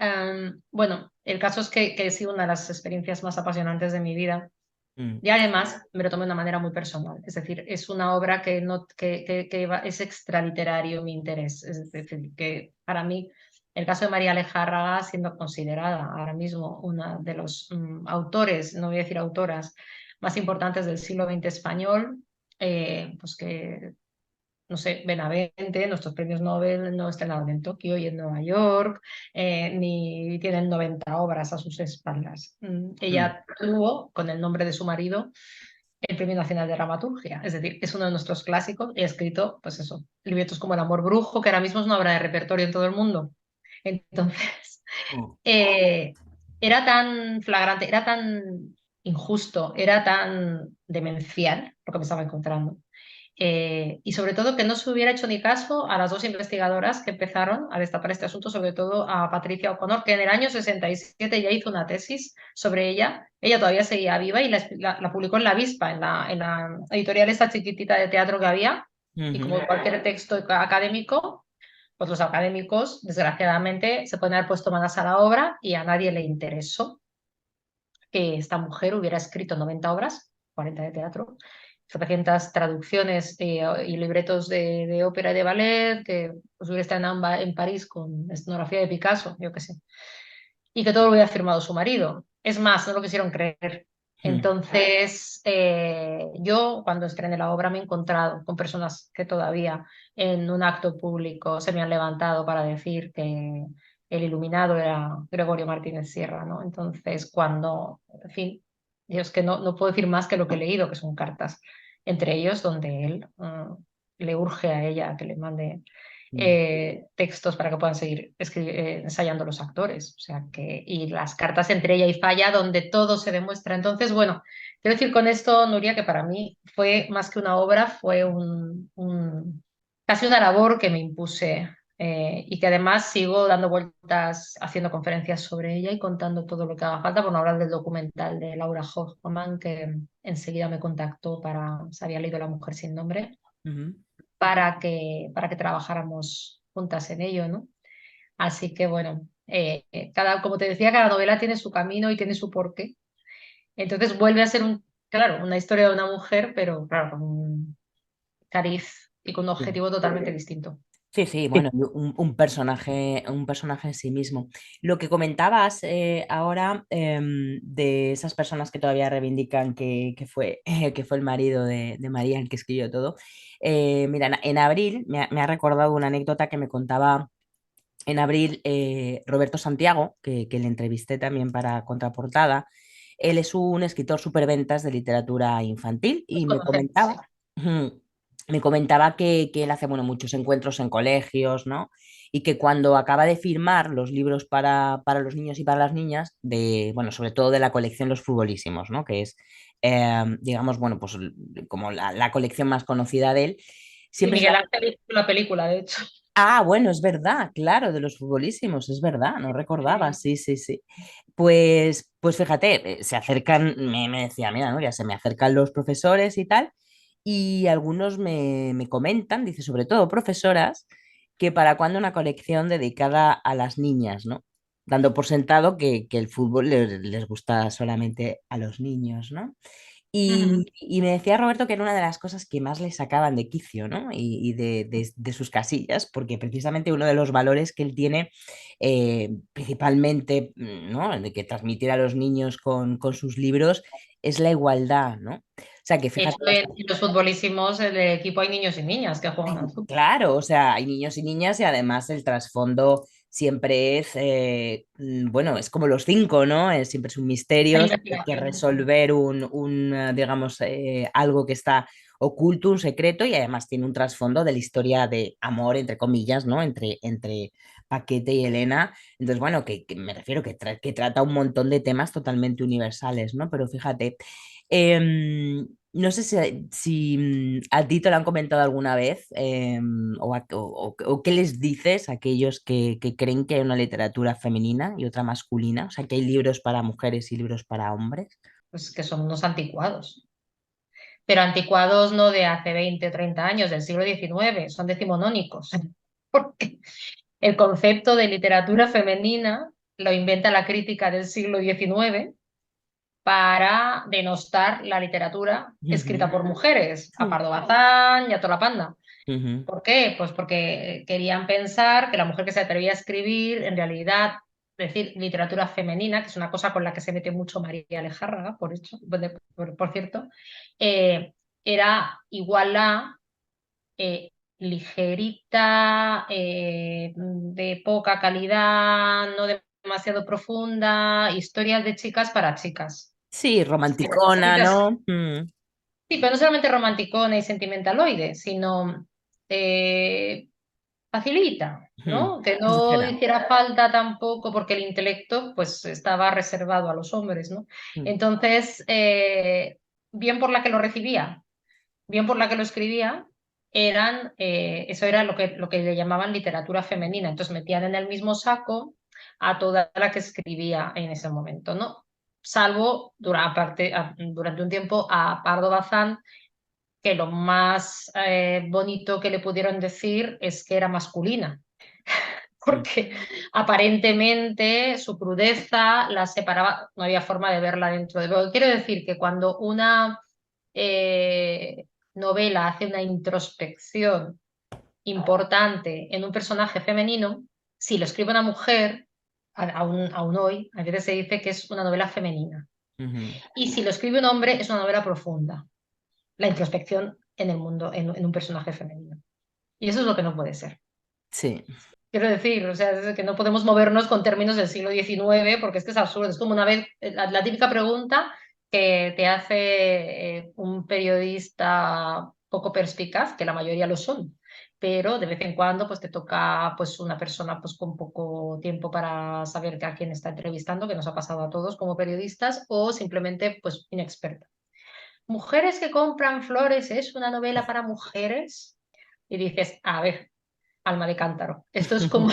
[SPEAKER 2] bueno, el caso es que ha sido una de las experiencias más apasionantes de mi vida
[SPEAKER 1] Mm,
[SPEAKER 2] y además me lo tomo de una manera muy personal, es decir, es una obra es extraliterario mi interés, es decir, que para mí el caso de María Alejárraga, siendo considerada ahora mismo una de los autores, no voy a decir autoras, más importantes del siglo XX español, pues que no sé, Benavente, nuestros premios Nobel no estrenaron en Tokio y en Nueva York, ni tienen 90 obras a sus espaldas.
[SPEAKER 1] mm,
[SPEAKER 2] Ella tuvo, con el nombre de su marido, el Premio Nacional de Dramaturgia, es decir, es uno de nuestros clásicos y ha escrito, pues eso, libretos como El amor brujo, que ahora mismo es una obra de repertorio en todo el mundo. Entonces,
[SPEAKER 1] mm,
[SPEAKER 2] eh, era tan flagrante, era tan injusto, era tan demencial lo que me estaba encontrando y sobre todo que no se hubiera hecho ni caso a las dos investigadoras que empezaron a destapar este asunto, sobre todo a Patricia O'Connor, que en el año 67 ya hizo una tesis sobre ella. Ella todavía seguía viva y la publicó en La Avispa, en la editorial esta chiquitita de teatro que había. Y
[SPEAKER 1] ujú,
[SPEAKER 2] como cualquier texto académico, pues los académicos, desgraciadamente, se pueden haber puesto manos a la obra y a nadie le interesó que esta mujer hubiera escrito 90 obras, 40 de teatro, 700 traducciones y libretos de ópera y de ballet, que pues, hubiera estado en París con escenografía de Picasso, yo qué sé, y que todo lo hubiera firmado su marido. Es más, no lo quisieron creer.
[SPEAKER 1] mm,
[SPEAKER 2] Entonces, yo cuando estrené la obra me he encontrado con personas que todavía en un acto público se me han levantado para decir que el iluminado era Gregorio Martínez Sierra, ¿no? Entonces, en fin, yo es que no puedo decir más que lo que he leído, que son cartas, entre ellos donde él le urge a ella que le mande
[SPEAKER 1] mm.
[SPEAKER 2] textos para que puedan seguir ensayando los actores. O sea que, y las cartas entre ella y Falla, donde todo se demuestra. Entonces, bueno, quiero decir con esto, Nuria, que para mí fue más que una obra, fue casi una labor que me impuse. Y que además sigo dando vueltas, haciendo conferencias sobre ella y contando todo lo que haga falta, por no hablar del documental de Laura Hoffman, que enseguida me contactó se había leído La mujer sin nombre,
[SPEAKER 1] Ujú.
[SPEAKER 2] para que trabajáramos juntas en ello, ¿no? Así que bueno, como te decía, cada novela tiene su camino y tiene su porqué. Entonces vuelve a ser claro, una historia de una mujer, pero claro, con un cariz y con un
[SPEAKER 1] Sí,
[SPEAKER 2] objetivo totalmente distinto.
[SPEAKER 1] sí, sí, bueno, y un personaje en sí mismo. Lo que comentabas ahora de esas personas que todavía reivindican que fue el marido de María el que escribió todo. Mira, en abril me ha recordado una anécdota que me contaba en abril Roberto Santiago, que le entrevisté también para Contraportada. Él es un escritor superventas de literatura infantil y me
[SPEAKER 2] Conocemos,
[SPEAKER 1] comentaba,
[SPEAKER 2] sí.
[SPEAKER 1] ujú, me comentaba que él hace bueno, muchos encuentros en colegios, ¿no? Y que cuando acaba de firmar los libros para los niños y para las niñas, bueno, sobre todo de la colección Los Futbolísimos, ¿no? Que es, digamos, bueno, pues como la colección más conocida de él,
[SPEAKER 2] Y
[SPEAKER 1] siempre se
[SPEAKER 2] Miguel
[SPEAKER 1] da.
[SPEAKER 2] Ángel hizo la película, de hecho.
[SPEAKER 1] Ah, bueno, es verdad, claro, de los futbolísimos, es verdad, no recordaba,
[SPEAKER 2] Sí.
[SPEAKER 1] sí, sí, sí. Pues fíjate, se acercan, me decía, mira, Nuria, se me acercan los profesores y tal, y algunos me comentan, dice, sobre todo profesoras, que para cuándo una colección dedicada a las niñas, ¿no? Dando por sentado que el fútbol les gusta solamente a los niños, ¿no?
[SPEAKER 2] Ujú.
[SPEAKER 1] Y me decía Roberto que era una de las cosas que más le sacaban de quicio, ¿no? Y de sus casillas, porque precisamente uno de los valores que él tiene, principalmente, ¿no? De que transmitir a los niños con sus libros, es la igualdad, ¿no? O sea, que
[SPEAKER 2] De
[SPEAKER 1] fíjate,
[SPEAKER 2] hecho, en los futbolísimos del equipo hay niños y niñas que juegan al fútbol.
[SPEAKER 1] claro, o sea, hay niños y niñas y además el trasfondo siempre es, bueno, es como los cinco, ¿no? Siempre es un
[SPEAKER 2] Hay
[SPEAKER 1] misterio, hay que
[SPEAKER 2] investigación.
[SPEAKER 1] resolver digamos, algo que está oculto, un secreto y además tiene un trasfondo de la historia de amor, entre comillas, ¿no? Entre Paquete y Elena. Entonces, bueno, que me refiero que trata un montón de temas totalmente universales, ¿no? Pero fíjate, no sé si a ti te lo han comentado alguna vez o qué les dices a aquellos que creen que hay una literatura femenina y otra masculina, o sea, que hay libros para mujeres y libros para hombres.
[SPEAKER 2] Pues que son unos anticuados. Pero anticuados no de hace 20 o 30 años, del siglo XIX, son decimonónicos. Porque el concepto de literatura femenina lo inventa la crítica del siglo XIX para denostar la literatura escrita
[SPEAKER 1] Ujú,
[SPEAKER 2] por mujeres, a Pardo Bazán y a toda la panda.
[SPEAKER 1] ujú,
[SPEAKER 2] ¿Por qué? Pues porque querían pensar que la mujer que se atrevía a escribir, en realidad, decir literatura femenina, que es una cosa con la que se mete mucho María Alejárraga, por cierto, eh, era igual a ligerita, de poca calidad, no demasiado profunda, historias de chicas para chicas.
[SPEAKER 1] sí, romanticona, ¿no?
[SPEAKER 2] Sí, pero no solamente romanticona y sentimentaloide, sino eh, facilita, ¿no? Que no
[SPEAKER 1] Ligera.
[SPEAKER 2] hiciera falta tampoco, porque el intelecto pues estaba reservado a los hombres, ¿no?
[SPEAKER 1] Mm,
[SPEAKER 2] Entonces, bien por la que lo recibía, bien por la que lo escribía, eso era lo que le llamaban literatura femenina. Entonces metían en el mismo saco a toda la que escribía en ese momento, ¿no? Salvo durante un tiempo a Pardo Bazán, que lo más bonito que le pudieron decir es que era masculina,
[SPEAKER 1] mm,
[SPEAKER 2] porque aparentemente su crudeza la separaba, no había forma de verla dentro de... Pero quiero decir que cuando una eh, novela hace una introspección importante en un personaje femenino, si lo escribe una mujer, aún hoy, a veces se dice que es una novela femenina.
[SPEAKER 1] ujú.
[SPEAKER 2] Y si lo escribe un hombre, es una novela profunda, la introspección en el mundo, en un personaje femenino. Y eso es lo que no puede ser.
[SPEAKER 1] Sí.
[SPEAKER 2] Quiero decir, o sea, es que no podemos movernos con términos del siglo XIX porque es que es absurdo. Es como una vez, la típica pregunta que te hace un periodista poco perspicaz, que la mayoría lo son, pero de vez en cuando pues te toca pues una persona pues con poco tiempo para saber a quién está entrevistando, que nos ha pasado a todos como periodistas, o simplemente pues inexperta. ¿Mujeres que compran flores es una novela para mujeres? Y dices, a ver, alma de cántaro. Esto es como,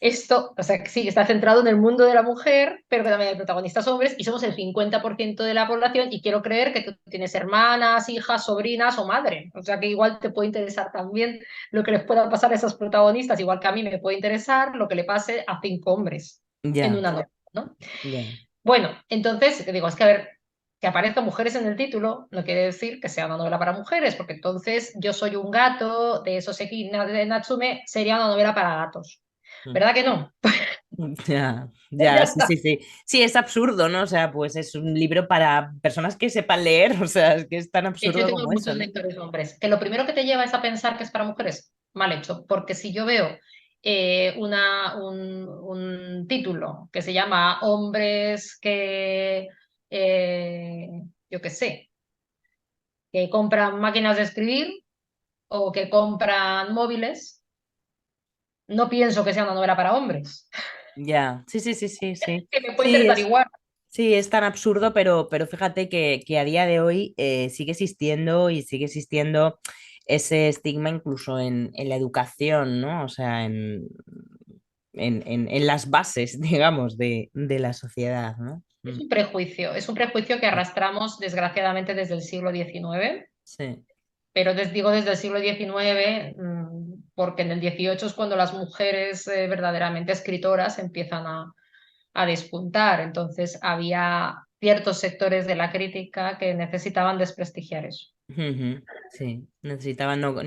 [SPEAKER 2] esto, o sea, que sí, está centrado en el mundo de la mujer, pero que también hay protagonistas hombres y somos el 50% de la población y quiero creer que tú tienes hermanas, hijas, sobrinas o madre. O sea, que igual te puede interesar también lo que les pueda pasar a esos protagonistas, igual que a mí me puede interesar lo que le pase a 5 hombres en
[SPEAKER 1] Ya,
[SPEAKER 2] una novela, ¿no?
[SPEAKER 1] ya.
[SPEAKER 2] Bueno, entonces, digo, es que a ver, que aparezcan mujeres en el título no quiere decir que sea una novela para mujeres, porque entonces Yo soy un gato de Soseki de Natsume sería una novela para gatos.
[SPEAKER 1] Mm.
[SPEAKER 2] ¿Verdad que no?
[SPEAKER 1] Ya,
[SPEAKER 2] Ya
[SPEAKER 1] ya, sí,
[SPEAKER 2] está.
[SPEAKER 1] sí, sí. Sí, es absurdo, ¿no? O sea, pues es un libro para personas que sepan leer, o sea, es que es tan
[SPEAKER 2] De hecho, yo
[SPEAKER 1] absurdo
[SPEAKER 2] tengo
[SPEAKER 1] como eso,
[SPEAKER 2] muchos
[SPEAKER 1] ¿no?
[SPEAKER 2] lectores hombres, que lo primero que te lleva es a pensar que es para mujeres. Mal hecho, porque si yo veo un título que se llama Hombres que, eh, yo qué sé, que compran máquinas de escribir o que compran móviles, no pienso que sea una novela para hombres,
[SPEAKER 1] Ya, sí, sí, sí, sí, sí.
[SPEAKER 2] que me puede
[SPEAKER 1] Sí,
[SPEAKER 2] interesar igual.
[SPEAKER 1] sí, es tan absurdo, pero fíjate que a día de hoy sigue existiendo y sigue existiendo ese estigma incluso en la educación, ¿no? O sea, en las bases, digamos, de la sociedad, ¿no? Mm,
[SPEAKER 2] Es un prejuicio que arrastramos desgraciadamente desde el siglo XIX,
[SPEAKER 1] sí.
[SPEAKER 2] pero digo desde el siglo XIX porque en el XVIII es cuando las mujeres verdaderamente escritoras empiezan a despuntar. Entonces había ciertos sectores de la crítica que necesitaban desprestigiar eso.
[SPEAKER 1] Ujú, sí, necesitaban que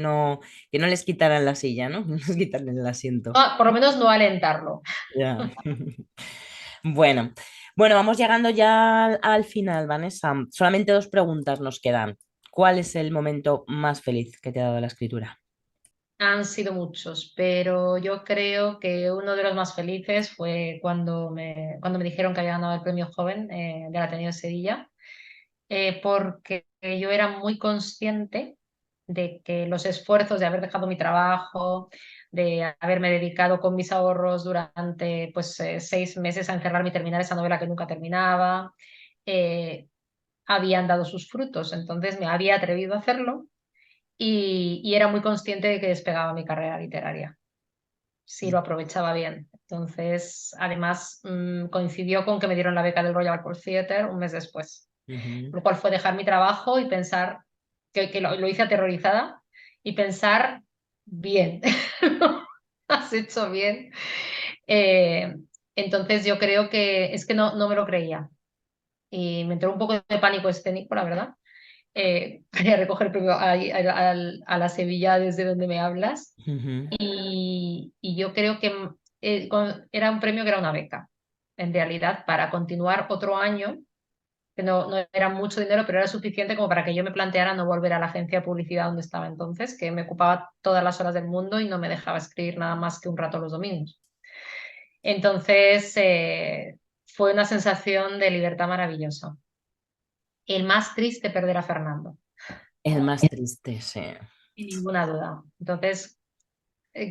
[SPEAKER 1] no les quitaran la silla, ¿no? No les quitaran el asiento.
[SPEAKER 2] Ah, por lo menos no alentarlo.
[SPEAKER 1] Ya. Bueno, bueno, vamos llegando ya al final, Vanessa. Solamente dos preguntas nos quedan. ¿Cuál es el momento más feliz que te ha dado la escritura?
[SPEAKER 2] Han sido muchos, pero yo creo que uno de los más felices fue cuando me dijeron que había ganado el premio joven del Ateneo de Sevilla, porque yo era muy consciente de que los esfuerzos de haber dejado mi trabajo, de haberme dedicado con mis ahorros durante 6 meses a encerrarme y terminar esa novela que nunca terminaba, eh, habían dado sus frutos. Entonces me había atrevido a hacerlo y era muy consciente de que despegaba mi carrera literaria si lo aprovechaba bien. Entonces, además, coincidió con que me dieron la beca del Royal Court Theatre un mes después,
[SPEAKER 1] Ujú.
[SPEAKER 2] lo cual fue dejar mi trabajo y pensar que lo hice aterrorizada y pensar bien, has hecho bien. Eh, entonces yo creo que es que no me lo creía y me entró un poco de pánico escénico, la verdad. Quería recoger el premio a la Sevilla desde donde me hablas
[SPEAKER 1] Ujú.
[SPEAKER 2] y yo creo que era un premio que era una beca, en realidad, para continuar otro año, que no era mucho dinero, pero era suficiente como para que yo me planteara no volver a la agencia de publicidad donde estaba entonces, que me ocupaba todas las horas del mundo y no me dejaba escribir nada más que un rato los domingos. Entonces, fue una sensación de libertad maravillosa. El más triste perder a Fernando,
[SPEAKER 1] El más triste, sí.
[SPEAKER 2] sin ninguna duda. Entonces,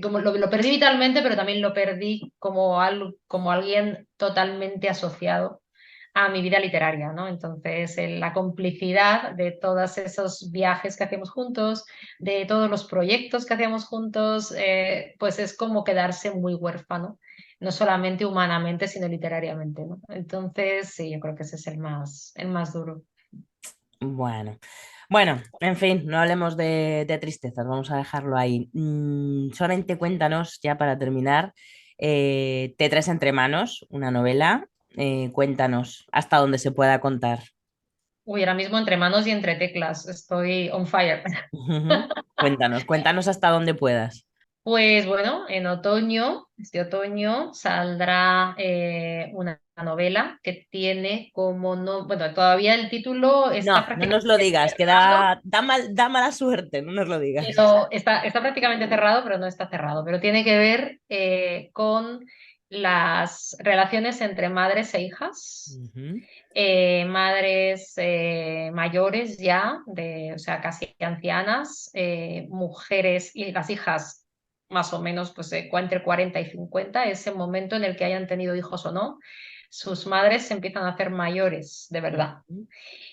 [SPEAKER 2] como lo perdí vitalmente, pero también lo perdí como alguien totalmente asociado a mi vida literaria, ¿no? Entonces, la complicidad de todos esos viajes que hacíamos juntos, de todos los proyectos que hacíamos juntos, pues es como quedarse muy huérfano, no solamente humanamente, sino literariamente, ¿no? Entonces, sí, yo creo que ese es el más duro.
[SPEAKER 1] Bueno, bueno, en fin, no hablemos de tristezas, vamos a dejarlo ahí. Solamente cuéntanos, ya para terminar, Te traes entre manos, una novela. Cuéntanos hasta dónde se pueda contar.
[SPEAKER 2] Uy, ahora mismo entre manos y entre teclas, estoy on fire.
[SPEAKER 1] Ujú. Cuéntanos, cuéntanos hasta dónde puedas.
[SPEAKER 2] Pues bueno, en otoño, este otoño, saldrá una novela que tiene como no, bueno, todavía el título está
[SPEAKER 1] No, no nos lo
[SPEAKER 2] prácticamente
[SPEAKER 1] digas, que
[SPEAKER 2] cerrado,
[SPEAKER 1] da mala suerte, no nos lo digas.
[SPEAKER 2] pero está prácticamente cerrado, pero no está cerrado, pero tiene que ver con las relaciones entre madres e hijas,
[SPEAKER 1] Ujú.
[SPEAKER 2] madres mayores ya, o sea, casi ancianas, mujeres y las hijas más o menos pues, entre 40 y 50, ese momento en el que hayan tenido hijos o no, sus madres se empiezan a hacer mayores, de verdad.
[SPEAKER 1] Ujú.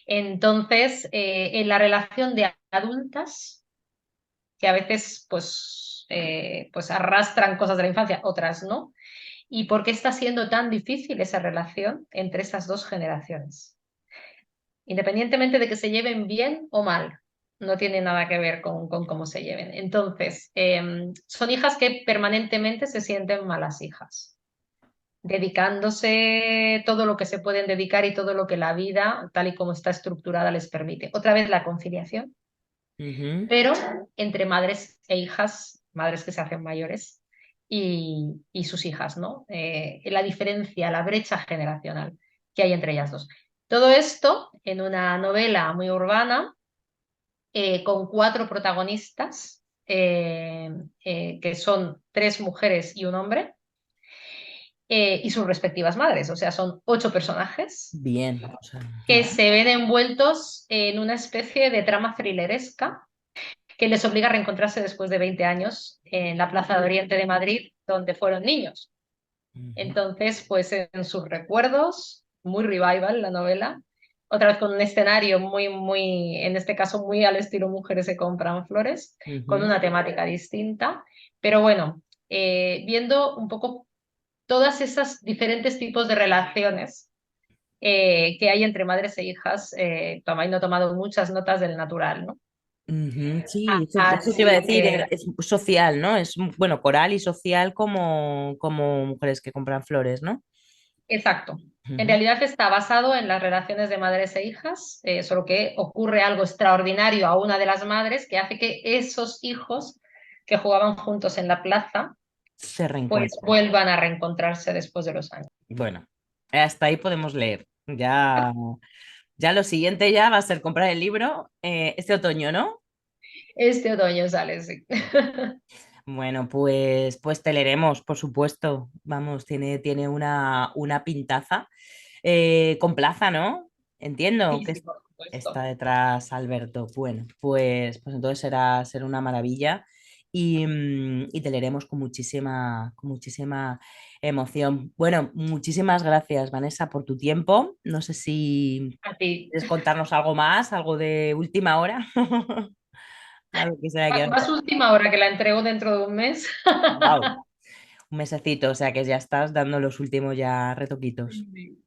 [SPEAKER 2] Entonces, en la relación de adultas, que a veces pues arrastran cosas de la infancia, otras no, y por qué está siendo tan difícil esa relación entre esas dos generaciones independientemente de que se lleven bien o mal. No tiene nada que ver con cómo se lleven. Entonces, son hijas que permanentemente se sienten malas hijas, dedicándose todo lo que se pueden dedicar y todo lo que la vida, tal y como está estructurada, les permite. Otra vez la conciliación,
[SPEAKER 1] Ujú.
[SPEAKER 2] pero entre madres e hijas, madres que se hacen mayores y sus hijas, ¿no? La diferencia, la brecha generacional que hay entre ellas dos. Todo esto en una novela muy urbana, con 4 protagonistas, que son 3 mujeres y un hombre, y sus respectivas madres. O sea, son 8 personajes
[SPEAKER 1] Bien, o sea,
[SPEAKER 2] que se ven envueltos en una especie de trama thrilleresca que les obliga a reencontrarse después de 20 años en la Plaza de Oriente de Madrid, donde fueron niños.
[SPEAKER 1] ujú.
[SPEAKER 2] Entonces, pues en sus recuerdos, muy revival la novela, otra vez con un escenario en este caso muy al estilo Mujeres se compran flores, con
[SPEAKER 1] Ujú.
[SPEAKER 2] una temática distinta. Pero bueno, viendo un poco todas esas diferentes tipos de relaciones que hay entre madres e hijas, no tomado muchas notas del natural, ¿no?
[SPEAKER 1] Ujú, sí, eso te iba a
[SPEAKER 2] Así
[SPEAKER 1] decir,
[SPEAKER 2] que,
[SPEAKER 1] es social, ¿no? Es, bueno, coral y social como mujeres que compran flores, ¿no?
[SPEAKER 2] exacto. En
[SPEAKER 1] Ujú.
[SPEAKER 2] realidad está basado en las relaciones de madres e hijas, solo que ocurre algo extraordinario a una de las madres que hace que esos hijos que jugaban juntos en la plaza,
[SPEAKER 1] Se
[SPEAKER 2] pues
[SPEAKER 1] reencuentran.
[SPEAKER 2] vuelvan a reencontrarse después de los años.
[SPEAKER 1] Bueno, hasta ahí podemos leer. Ya, ya lo siguiente ya va a ser comprar el libro este otoño, ¿no?
[SPEAKER 2] Este otoño sale, sí.
[SPEAKER 1] Bueno, pues te leeremos, por supuesto. Vamos, tiene una pintaza. Con plaza, ¿no? Entiendo
[SPEAKER 2] Sí,
[SPEAKER 1] que
[SPEAKER 2] sí, por
[SPEAKER 1] está
[SPEAKER 2] supuesto.
[SPEAKER 1] detrás Alberto. Bueno, pues entonces será una maravilla y te leeremos con muchísima emoción. Bueno, muchísimas gracias, Vanessa, por tu tiempo. No sé si
[SPEAKER 2] A ti.
[SPEAKER 1] quieres contarnos algo más, algo de última hora. Algo que se haya quedado.
[SPEAKER 2] Más última hora que la entrego dentro de un mes.
[SPEAKER 1] Wow, un mesecito, o sea que ya estás dando los últimos ya retoquitos.
[SPEAKER 2] Sí.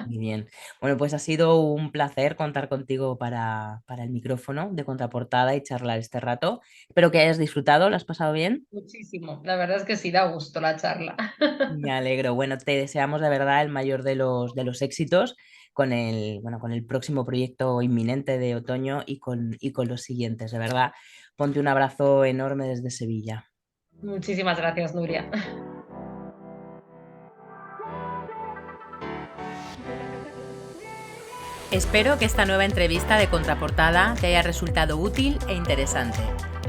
[SPEAKER 1] Muy bien. Bueno, pues ha sido un placer contar contigo para el micrófono de contraportada y charlar este rato. Espero que hayas disfrutado, ¿lo has pasado bien?
[SPEAKER 2] Muchísimo. La verdad es que sí da gusto la charla.
[SPEAKER 1] Me alegro. Bueno, te deseamos de verdad el mayor de los éxitos con el próximo proyecto inminente de otoño y con los siguientes. De verdad, ponte un abrazo enorme desde Sevilla.
[SPEAKER 2] Muchísimas gracias, Nuria.
[SPEAKER 1] Espero que esta nueva entrevista de Contraportada te haya resultado útil e interesante.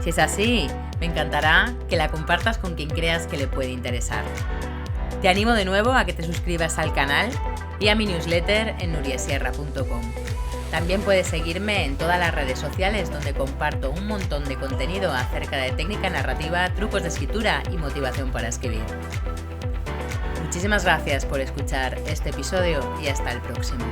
[SPEAKER 1] Si es así, me encantará que la compartas con quien creas que le puede interesar. Te animo de nuevo a que te suscribas al canal y a mi newsletter en nuriasierra.com. También puedes seguirme en todas las redes sociales donde comparto un montón de contenido acerca de técnica narrativa, trucos de escritura y motivación para escribir. Muchísimas gracias por escuchar este episodio y hasta el próximo.